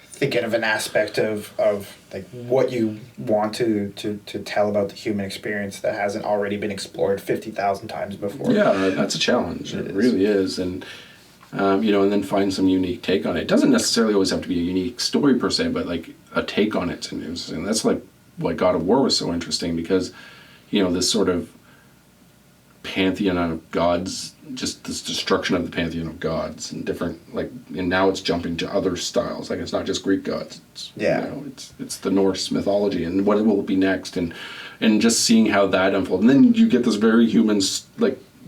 thinking of an aspect of like what you want to tell about the human experience that hasn't already been explored 50,000 times before. Yeah, that's a challenge. It really is. And and then find some unique take on it. It doesn't necessarily always have to be a unique story per se, but like a take on it. And that's like why God of War was so interesting, because this sort of pantheon of gods, just this destruction of the pantheon of gods, and different, and now it's jumping to other styles. Like, it's not just Greek gods. It's the Norse mythology, and what will it be next, and just seeing how that unfolds. And then you get this very human,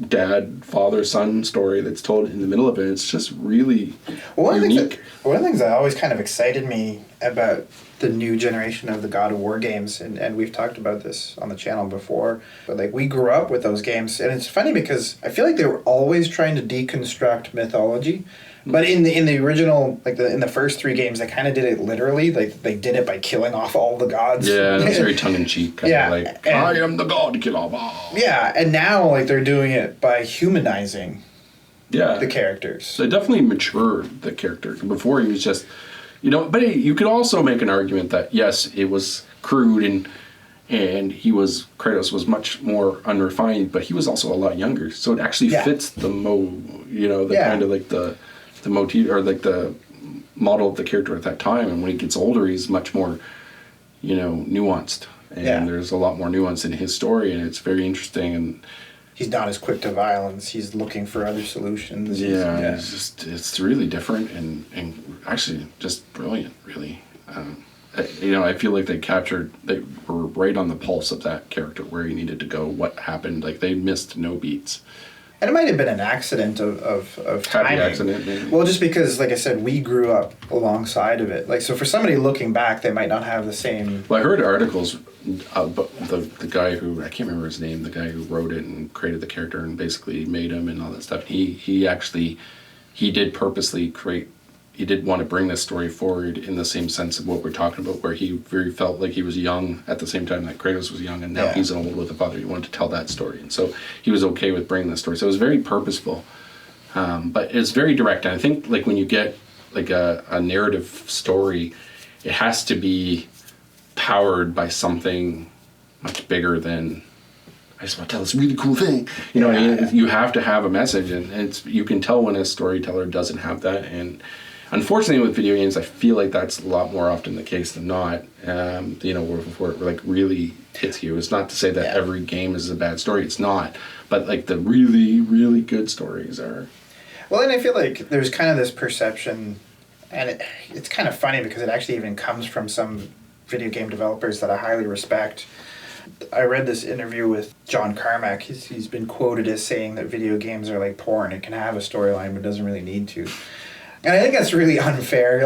dad, father, son story that's told in the middle of it. It's just really unique. One of the things that always kind of excited me about the new generation of the God of War games, and we've talked about this on the channel before, but we grew up with those games, and it's funny because I feel like they were always trying to deconstruct mythology, but in the original, in the first 3 games, they kind of did it literally. They did it by killing off all the gods. Yeah, it's very tongue-in-cheek. I am the god, kill off all. Yeah, and now they're doing it by humanizing the characters. They definitely matured the character. Before, he was just... but you could also make an argument that, yes, it was crude and Kratos was much more unrefined, but he was also a lot younger. So it actually fits the kind of the motif, or the model of the character at that time. And when he gets older, he's much more, nuanced. And there's a lot more nuance in his story, and it's very interesting. And he's not as quick to violence. He's looking for other solutions. Yeah, it's really different and actually just brilliant, really. I feel like they were right on the pulse of that character, where he needed to go, what happened. Like, they missed no beats. And it might have been an accident of timing. Happy accident, maybe. Well, just because, like I said, we grew up alongside of it. Like, so for somebody looking back, they might not have the same... Well, I heard articles about the guy who, I can't remember his name, the guy who wrote it and created the character and basically made him and all that stuff. He did purposely create... He did want to bring this story forward in the same sense of what we're talking about, where he very felt like he was young at the same time that Kratos was young, and now he's old with the father. He wanted to tell that story, and so he was okay with bringing this story. So it was very purposeful, but it's very direct. And I think, like, when you get like a narrative story, it has to be powered by something much bigger than, I just want to tell this really cool thing. You know what I mean? You have to have a message, and you can tell when a storyteller doesn't have that. And unfortunately, with video games, I feel like that's a lot more often the case than not. Where it like really hits you. It's not to say that every game is a bad story. It's not. But like the really, really good stories are. Well, and I feel like there's kind of this perception, and it's kind of funny because it actually even comes from some video game developers that I highly respect. I read this interview with John Carmack. He's been quoted as saying that video games are like porn. It can have a storyline, but doesn't really need to. And I think that's really unfair.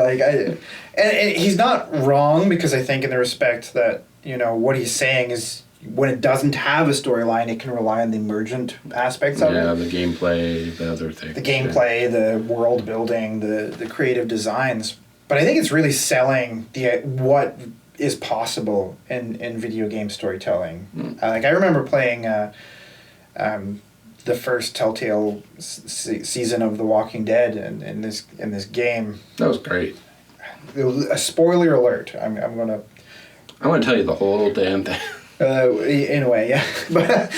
And he's not wrong, because I think in the respect that, what he's saying is when it doesn't have a storyline, it can rely on the emergent aspects of it. Yeah, the gameplay, the other things. The gameplay, the world building, the creative designs. But I think it's really selling what is possible in video game storytelling. I remember playing the first Telltale season of The Walking Dead, and in this game. That was great. It was a spoiler alert. I want to tell you the whole damn thing. In a way, yeah. But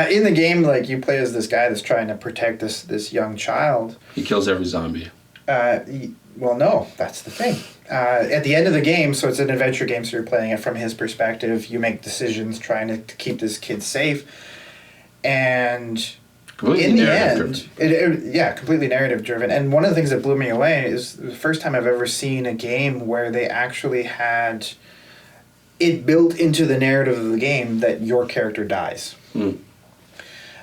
in the game, like, you play as this guy that's trying to protect this young child. He kills every zombie. Well, no, that's the thing. At the end of the game, so it's an adventure game, so you're playing it from his perspective. You make decisions trying to keep this kid safe. And completely in the end, completely narrative driven. And one of the things that blew me away is the first time I've ever seen a game where they actually had it built into the narrative of the game that your character dies.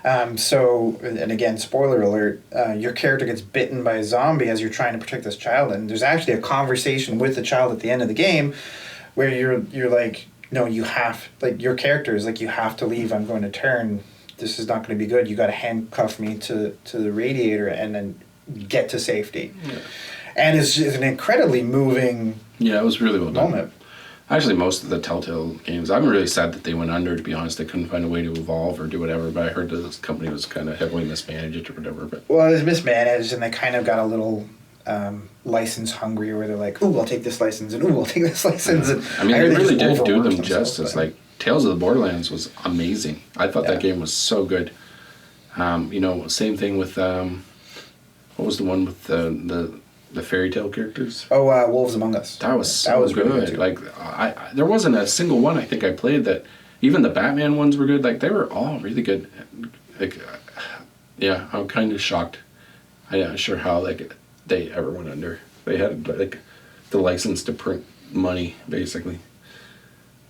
And again, spoiler alert, your character gets bitten by a zombie as you're trying to protect this child, and there's actually a conversation with the child at the end of the game where you're like, no, you have, like, your character is like, you have to leave, I'm going to turn, this is not going to be good, you got to handcuff me to the radiator and then get to safety. Yeah. And it's just an incredibly moving it was really well done. moment. Actually, most of the Telltale games, I'm really sad that they went under, to be honest. They couldn't find a way to evolve or do whatever, but I heard that this company was kind of heavily mismanaged or whatever. But well, it was mismanaged, and they kind of got a little license hungry, where they're like, ooh, I'll take this license, and ooh, I'll take this license. And I mean, they really did do them justice. Like, Tales of the Borderlands was amazing. I thought that game was so good. Same thing with, what was the one with the fairy tale characters? Oh, Wolves Among Us. That was so good. Really good. Like, there wasn't a single one I think I played that, even the Batman ones were good. Like, they were all really good. Like, I'm kind of shocked. I'm not sure how they ever went under. They had like the license to print money, basically.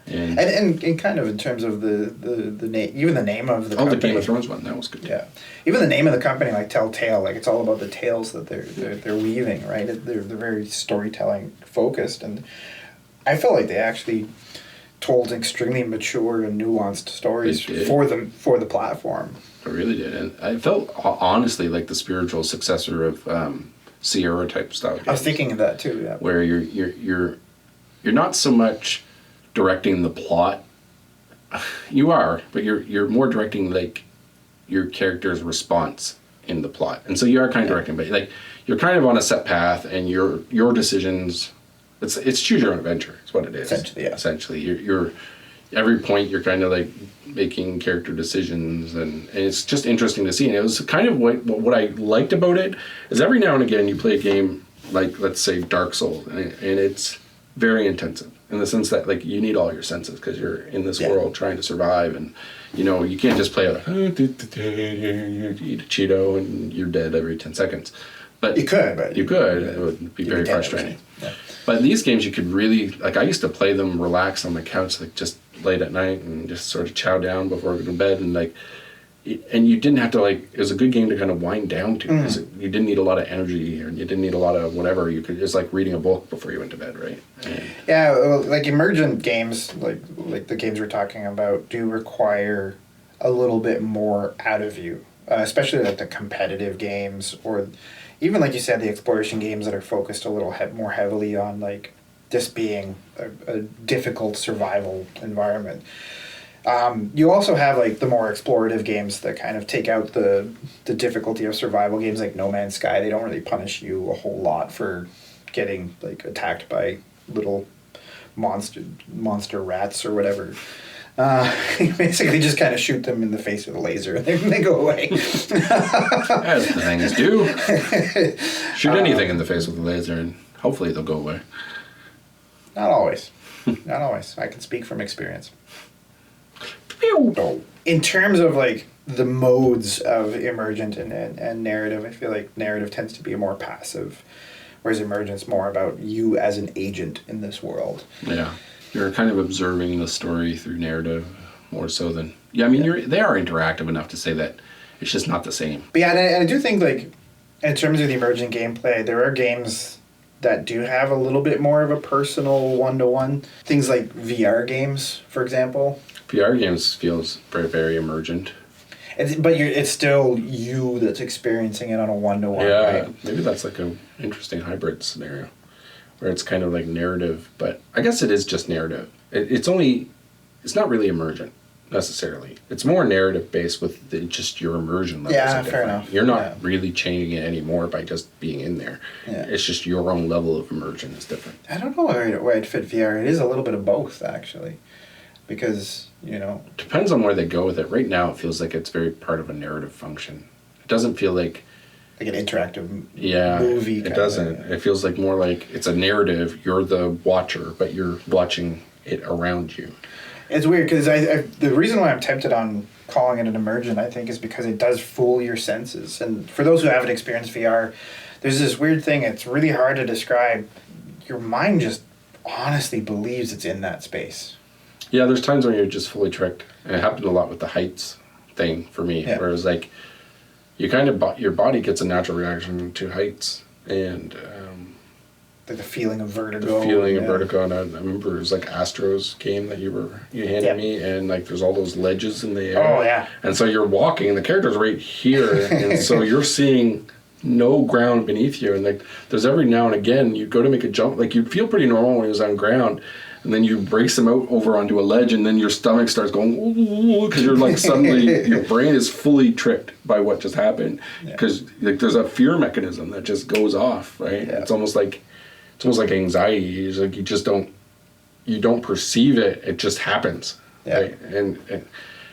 And kind of in terms of the name, even the name of the company. The Game of Thrones one, that was good. Yeah, even the name of the company, like Telltale, like, it's all about the tales that they're weaving, right? They're very storytelling focused, and I felt like they actually told extremely mature and nuanced stories for the platform. I really did, and I felt honestly like the spiritual successor of Sierra type style games. I was thinking of that too. Yeah, where you're not so much directing the plot. You are, but you're more directing like your character's response in the plot, and so you are kind of directing, but like you're kind of on a set path, and your decisions. It's choose your own adventure. It's what it is. Essentially, yeah. Essentially, you're every point you're kind of like making character decisions, and it's just interesting to see. And it was kind of what I liked about it is every now and again you play a game like, let's say, Dark Souls, and it's very intensive. in the sense that like you need all your senses because you're in this Yeah. world trying to survive, and you can't just play like you eat a Cheeto and you're dead every 10 seconds. But You could, but it would be very dead every frustrating. Yeah. But these games you could really, like I used to play them relax on my couch, like just late at night and just sort of chow down before I go to bed, and like, and you didn't have to like, it was a good game to kind of wind down to, because you didn't need a lot of energy, or you didn't need a lot of whatever. You could just like reading a book before you went to bed, right? And Yeah, well, like emergent games, like the games we're talking about, do require a little bit more out of you, especially like the competitive games, or even like you said, the exploration games that are focused a little more heavily on like just being a difficult survival environment. You also have like the more explorative games that kind of take out the difficulty of survival games, like No Man's Sky. They don't really punish you a whole lot for getting like attacked by little monster rats or whatever. You basically just kind of shoot them in the face with a laser and they go away. as the things do, shoot anything in the face with a laser and hopefully they'll go away. Not always. Not always. I can speak from experience. So, in terms of like the modes of emergent and narrative, I feel like narrative tends to be more passive, whereas emergent's more about you as an agent in this world. Yeah. You're kind of observing the story through narrative more so than... Yeah, I mean, they are interactive enough to say that it's just not the same. But yeah, and I do think, like, in terms of the emergent gameplay, there are games that do have a little bit more of a personal one-to-one. Things like VR games, for example. VR games feels very, very emergent. But it's still you that's experiencing it on a one-to-one, Yeah, right? maybe that's like an interesting hybrid scenario, where it's kind of like narrative, but I guess it is just narrative. It's not really emergent necessarily. It's more narrative based with just your immersion levels. Yeah, are fair different. enough. You're not Yeah. really changing it anymore by just being in there. Yeah. It's just your own level of immersion is different. I don't know where I'd fit VR. It is a little bit of both, actually. Because, Depends on where they go with it. Right now it feels like it's very part of a narrative function. It doesn't feel like an interactive it movie. Kind doesn't. Of thing. It feels like more like it's a narrative. You're the watcher, but you're watching it around you. It's weird because the reason why I'm tempted on calling it an emergent, I think, is because it does fool your senses. And for those who haven't experienced VR, there's this weird thing. It's really hard to describe. Your mind just honestly believes it's in that space. Yeah, there's times when you're just fully tricked. And it happened a lot with the heights thing for me, where it was like, you kind of, your body gets a natural reaction to heights, and Like the feeling of vertigo. of vertigo. And I remember it was like Astro's game that you handed me, and like there's all those ledges in the air. Oh, yeah. And so you're walking, and the character's right here, and so you're seeing no ground beneath you, and like there's every now and again you go to make a jump, like you'd feel pretty normal when he was on ground, and then you brace him out over onto a ledge, and then your stomach starts going because you're like suddenly your brain is fully tricked by what just happened, because like there's a fear mechanism that just goes off, right? It's almost like anxiety. It's like you don't perceive it, it just happens, right? And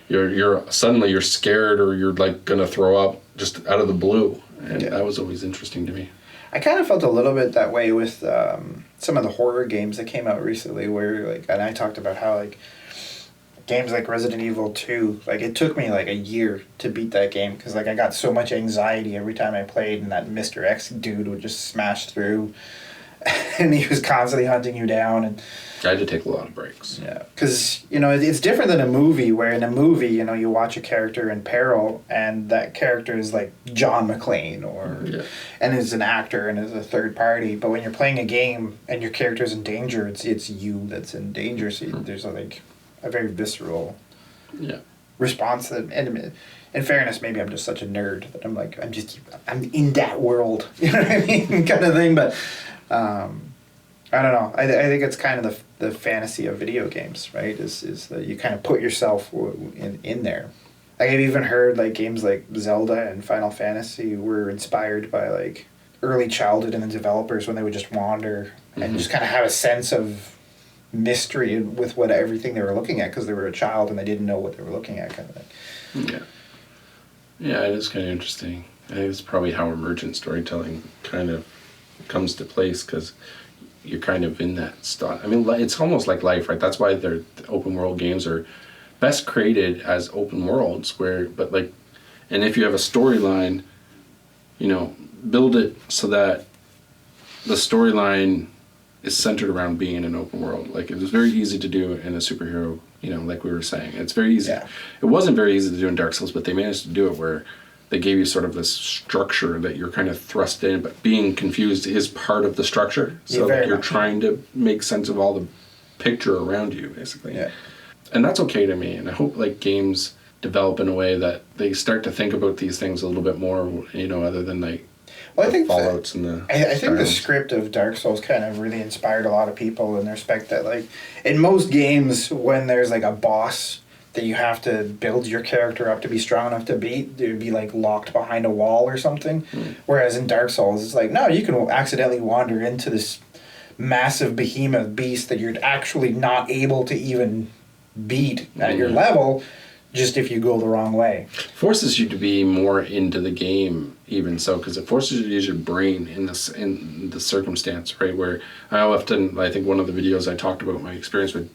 you're suddenly scared, or you're like gonna throw up just out of the blue, and that was always interesting to me. I kind of felt a little bit that way with some of the horror games that came out recently, where like, and I talked about how like games like Resident Evil 2, like it took me like a year to beat that game because like I got so much anxiety every time I played, and that Mr. X dude would just smash through, and he was constantly hunting you down. And I had to take a lot of breaks. yeah, because it's different than a movie, where in a movie you watch a character in peril, and that character is like John McClane, and is an actor and is a third party. But when you're playing a game and your character's in danger, it's you that's in danger. So there's like a very visceral response. That, and in fairness, maybe I'm just such a nerd that I'm in that world, you know what I mean, kind of thing. But I don't know. I think it's kind of the fantasy of video games, right? Is that you kind of put yourself in there. Like I've even heard like games like Zelda and Final Fantasy were inspired by like early childhood and the developers when they would just wander and just kind of have a sense of mystery with everything they were looking at because they were a child and they didn't know what they were looking at, kind of thing. Yeah, it is kind of interesting. I think it's probably how emergent storytelling kind of comes to place, because you're kind of in that spot. I mean, it's almost like life, right? That's why the open world games are best created as open worlds, and if you have a storyline, build it so that the storyline is centered around being in an open world. Like, it was very easy to do in a superhero, like we were saying. It's very easy. Yeah. It wasn't very easy to do in Dark Souls, but they managed to do it where they gave you sort of this structure that you're kind of thrust in, but being confused is part of the structure. So you're trying to make sense of all the picture around you, basically. Yeah. And that's okay to me. And I hope games develop in a way that they start to think about these things a little bit more, other than I think Fallouts and the I think the script of Dark Souls kind of really inspired a lot of people in the respect that in most games when there's a boss that you have to build your character up to be strong enough to beat, they would be locked behind a wall or something. Whereas in Dark Souls, it's no, you can accidentally wander into this massive behemoth beast that you're actually not able to even beat at your level, just if you go the wrong way. Forces you to be more into the game, even so, because it forces you to use your brain in the circumstance, right? Where I think one of the videos I talked about my experience with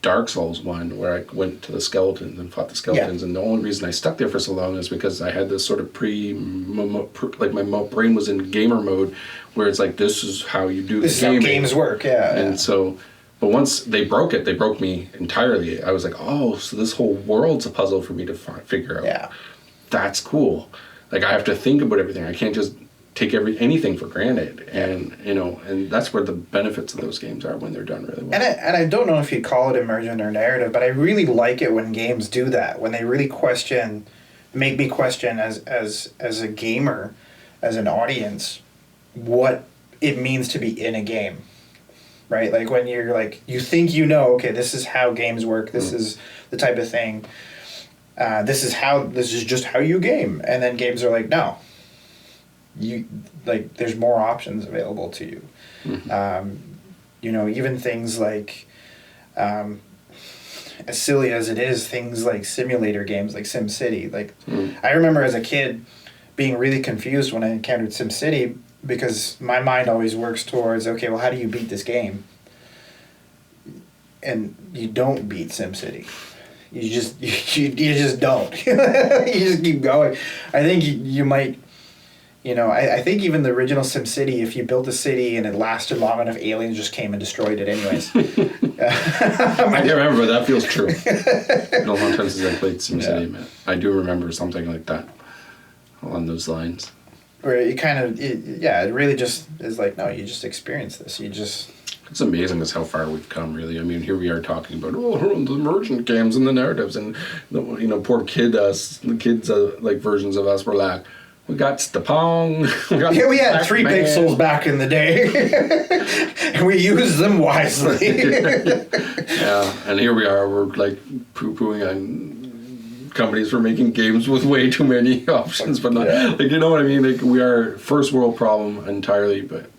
Dark Souls 1, where I went to the skeletons and fought the skeletons, and the only reason I stuck there for so long is because I had this sort of my brain was in gamer mode, where it's this is how you do this gaming. This is how games work, yeah. And so, but once they broke me entirely. I was oh, so this whole world's a puzzle for me to figure out. Yeah. That's cool. I have to think about everything. I can't just take anything for granted, and and that's where the benefits of those games are when they're done really well. And I don't know if you'd call it emergent or narrative, but I really like it when games do that, when they really make me question as a gamer, as an audience, what it means to be in a game, right? When you're you think okay, this is how games work, this is the type of thing, this is just how you game, and then games are no. You there's more options available to you. Even things as silly as it is, things like simulator games like SimCity. I remember as a kid being really confused when I encountered SimCity, because my mind always works towards, okay, well, how do you beat this game? And you don't beat SimCity. You just don't. You just keep going. I think you might. I think even the original SimCity, if you built a city and it lasted long enough, aliens just came and destroyed it anyways. I can't remember, but that feels true. It's been a long time since I played SimCity, man. I do remember something like that along those lines. Where it it really just is no, you just experience this. It's amazing as how far we've come, really. I mean, here we are talking about the emergent games and the narratives, and poor kids versions of us were we got Stepong. We had 3 pixels back in the day, and we used them wisely. Yeah, and here we are. We're poo-pooing on companies for making games with way too many options, but not you know what I mean. We are first world problem entirely, but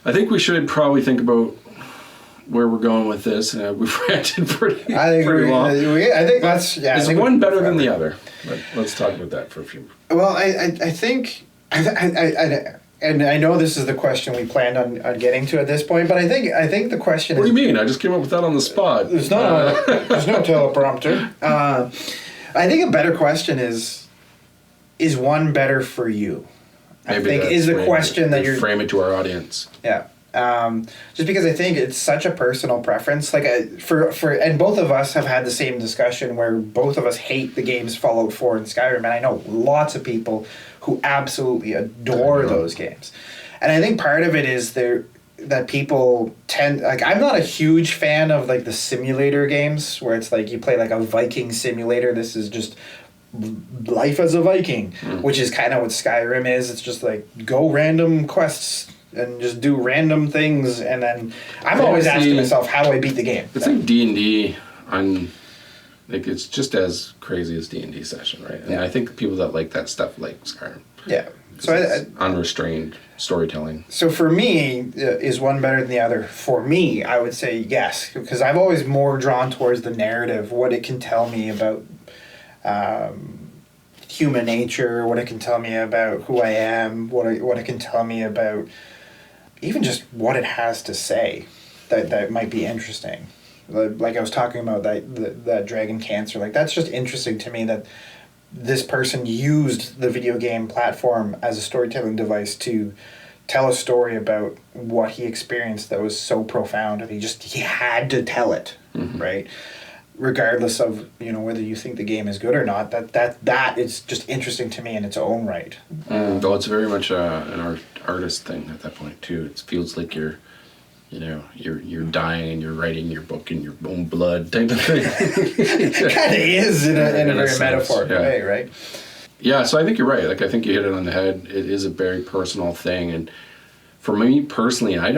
I think we should probably think about where we're going with this. We've ranted pretty long. I think that's Is one better than the other? Let's talk about that for a few. Well, I think, and I know this is the question we planned on getting to at this point, but I think the question What do you mean? I just came up with that on the spot. There's no teleprompter. I think a better question is one better for you? Maybe I think is the question that you're... Frame it to our audience. Yeah. Just because I think it's such a personal preference, and both of us have had the same discussion where both of us hate the games Fallout 4 and Skyrim, and I know lots of people who absolutely adore those games, and I think part of it is that people tend, I'm not a huge fan of the simulator games where it's you play a Viking simulator. This is just life as a Viking, which is kind of what Skyrim is. It's just go random quests and just do random things, and then I'm always asking myself, how do I beat the game? It's like D&D on, it's just as crazy as D&D session, right? And I think people that like that stuff like Skyrim. Yeah. So it's unrestrained storytelling. So for me, is one better than the other? For me, I would say yes, because I've always more drawn towards the narrative, what it can tell me about human nature, what it can tell me about who I am, what it can tell me about even just what it has to say that might be interesting. Like I was talking about that dragon cancer, like that's just interesting to me that this person used the video game platform as a storytelling device to tell a story about what he experienced that was so profound, and he had to tell it, right? Regardless of whether you think the game is good or not, that is just interesting to me in its own right. Though it's very much an artist thing at that point too. It feels like you're dying and you're writing your book in your own blood type of thing. It kind of is in a very metaphorical way, right? Yeah, so I think you're right. Like, I think you hit it on the head. It is a very personal thing, and for me personally, I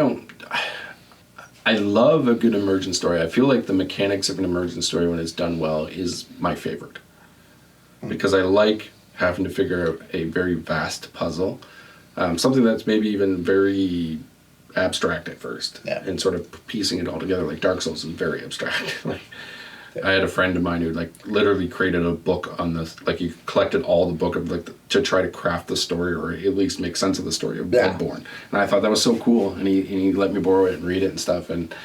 love a good emergent story. I feel like the mechanics of an emergent story, when it's done well, is my favorite. Because I like having to figure out a very vast puzzle. Something that's maybe even very abstract at first. Yeah. And sort of piecing it all together. Like Dark Souls is very abstract. Like, I had a friend of mine who literally created a book on this. Like, he collected all the book of to try to craft the story, or at least make sense of the story of Bloodborne. And I thought that was so cool. And he let me borrow it and read it and stuff. And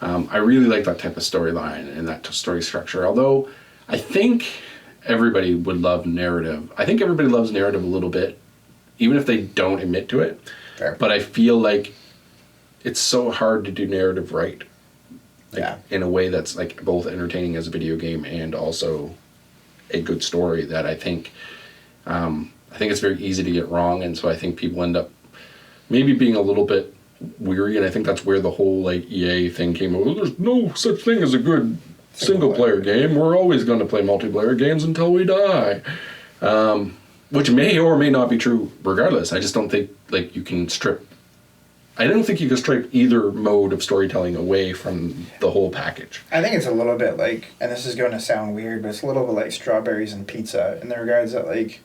I really like that type of storyline and that story structure. Although I think everybody would love narrative. I think everybody loves narrative a little bit, even if they don't admit to it. Fair. But I feel like it's so hard to do narrative right. In a way that's both entertaining as a video game and also a good story, that I think it's very easy to get wrong, and so I think people end up maybe being a little bit weary, and I think that's where the whole EA thing came over. There's no such thing as a good single player game. We're always going to play multiplayer games until we die, which may or may not be true. Regardless, I just don't think you can strip. I don't think you can strip either mode of storytelling away from the whole package. I think it's a little bit and this is going to sound weird, but it's a little bit like strawberries and pizza in the regards that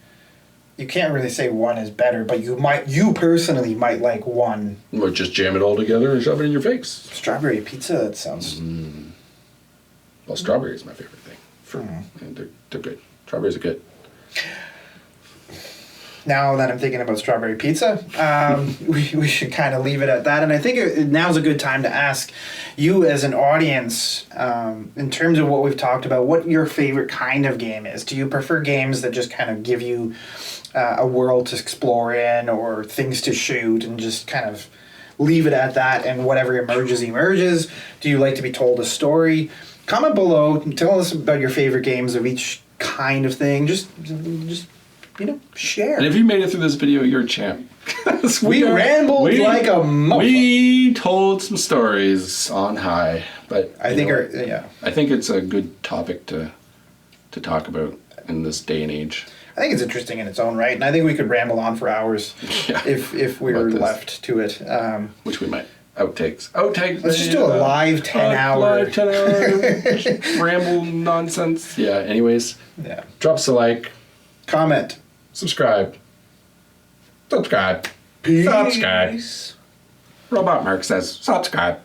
you can't really say one is better, but you personally might like one. Or just jam it all together and shove it in your face. Strawberry pizza, that sounds... Well, strawberry is my favorite thing. And they're good. Strawberries are good. Now that I'm thinking about strawberry pizza, we should kind of leave it at that. And I think now's a good time to ask you as an audience, in terms of what we've talked about, what your favorite kind of game is. Do you prefer games that just kind of give you a world to explore in, or things to shoot and just kind of leave it at that and whatever emerges? Do you like to be told a story? Comment below. Tell us about your favorite games of each kind of thing. Just share. And if you made it through this video, you're a champ. we rambled like a motherfucker. We told some stories on high, but I think it's a good topic to talk about in this day and age. I think it's interesting in its own right, and I think we could ramble on for hours if we were left to it. Which we might. Outtakes. Let's just do a live 10-hour. Live 10-hour ramble nonsense. Yeah, anyways. Yeah. Drop us a like. Comment. Subscribe. Peace. Subscribe. Robot Mark says subscribe.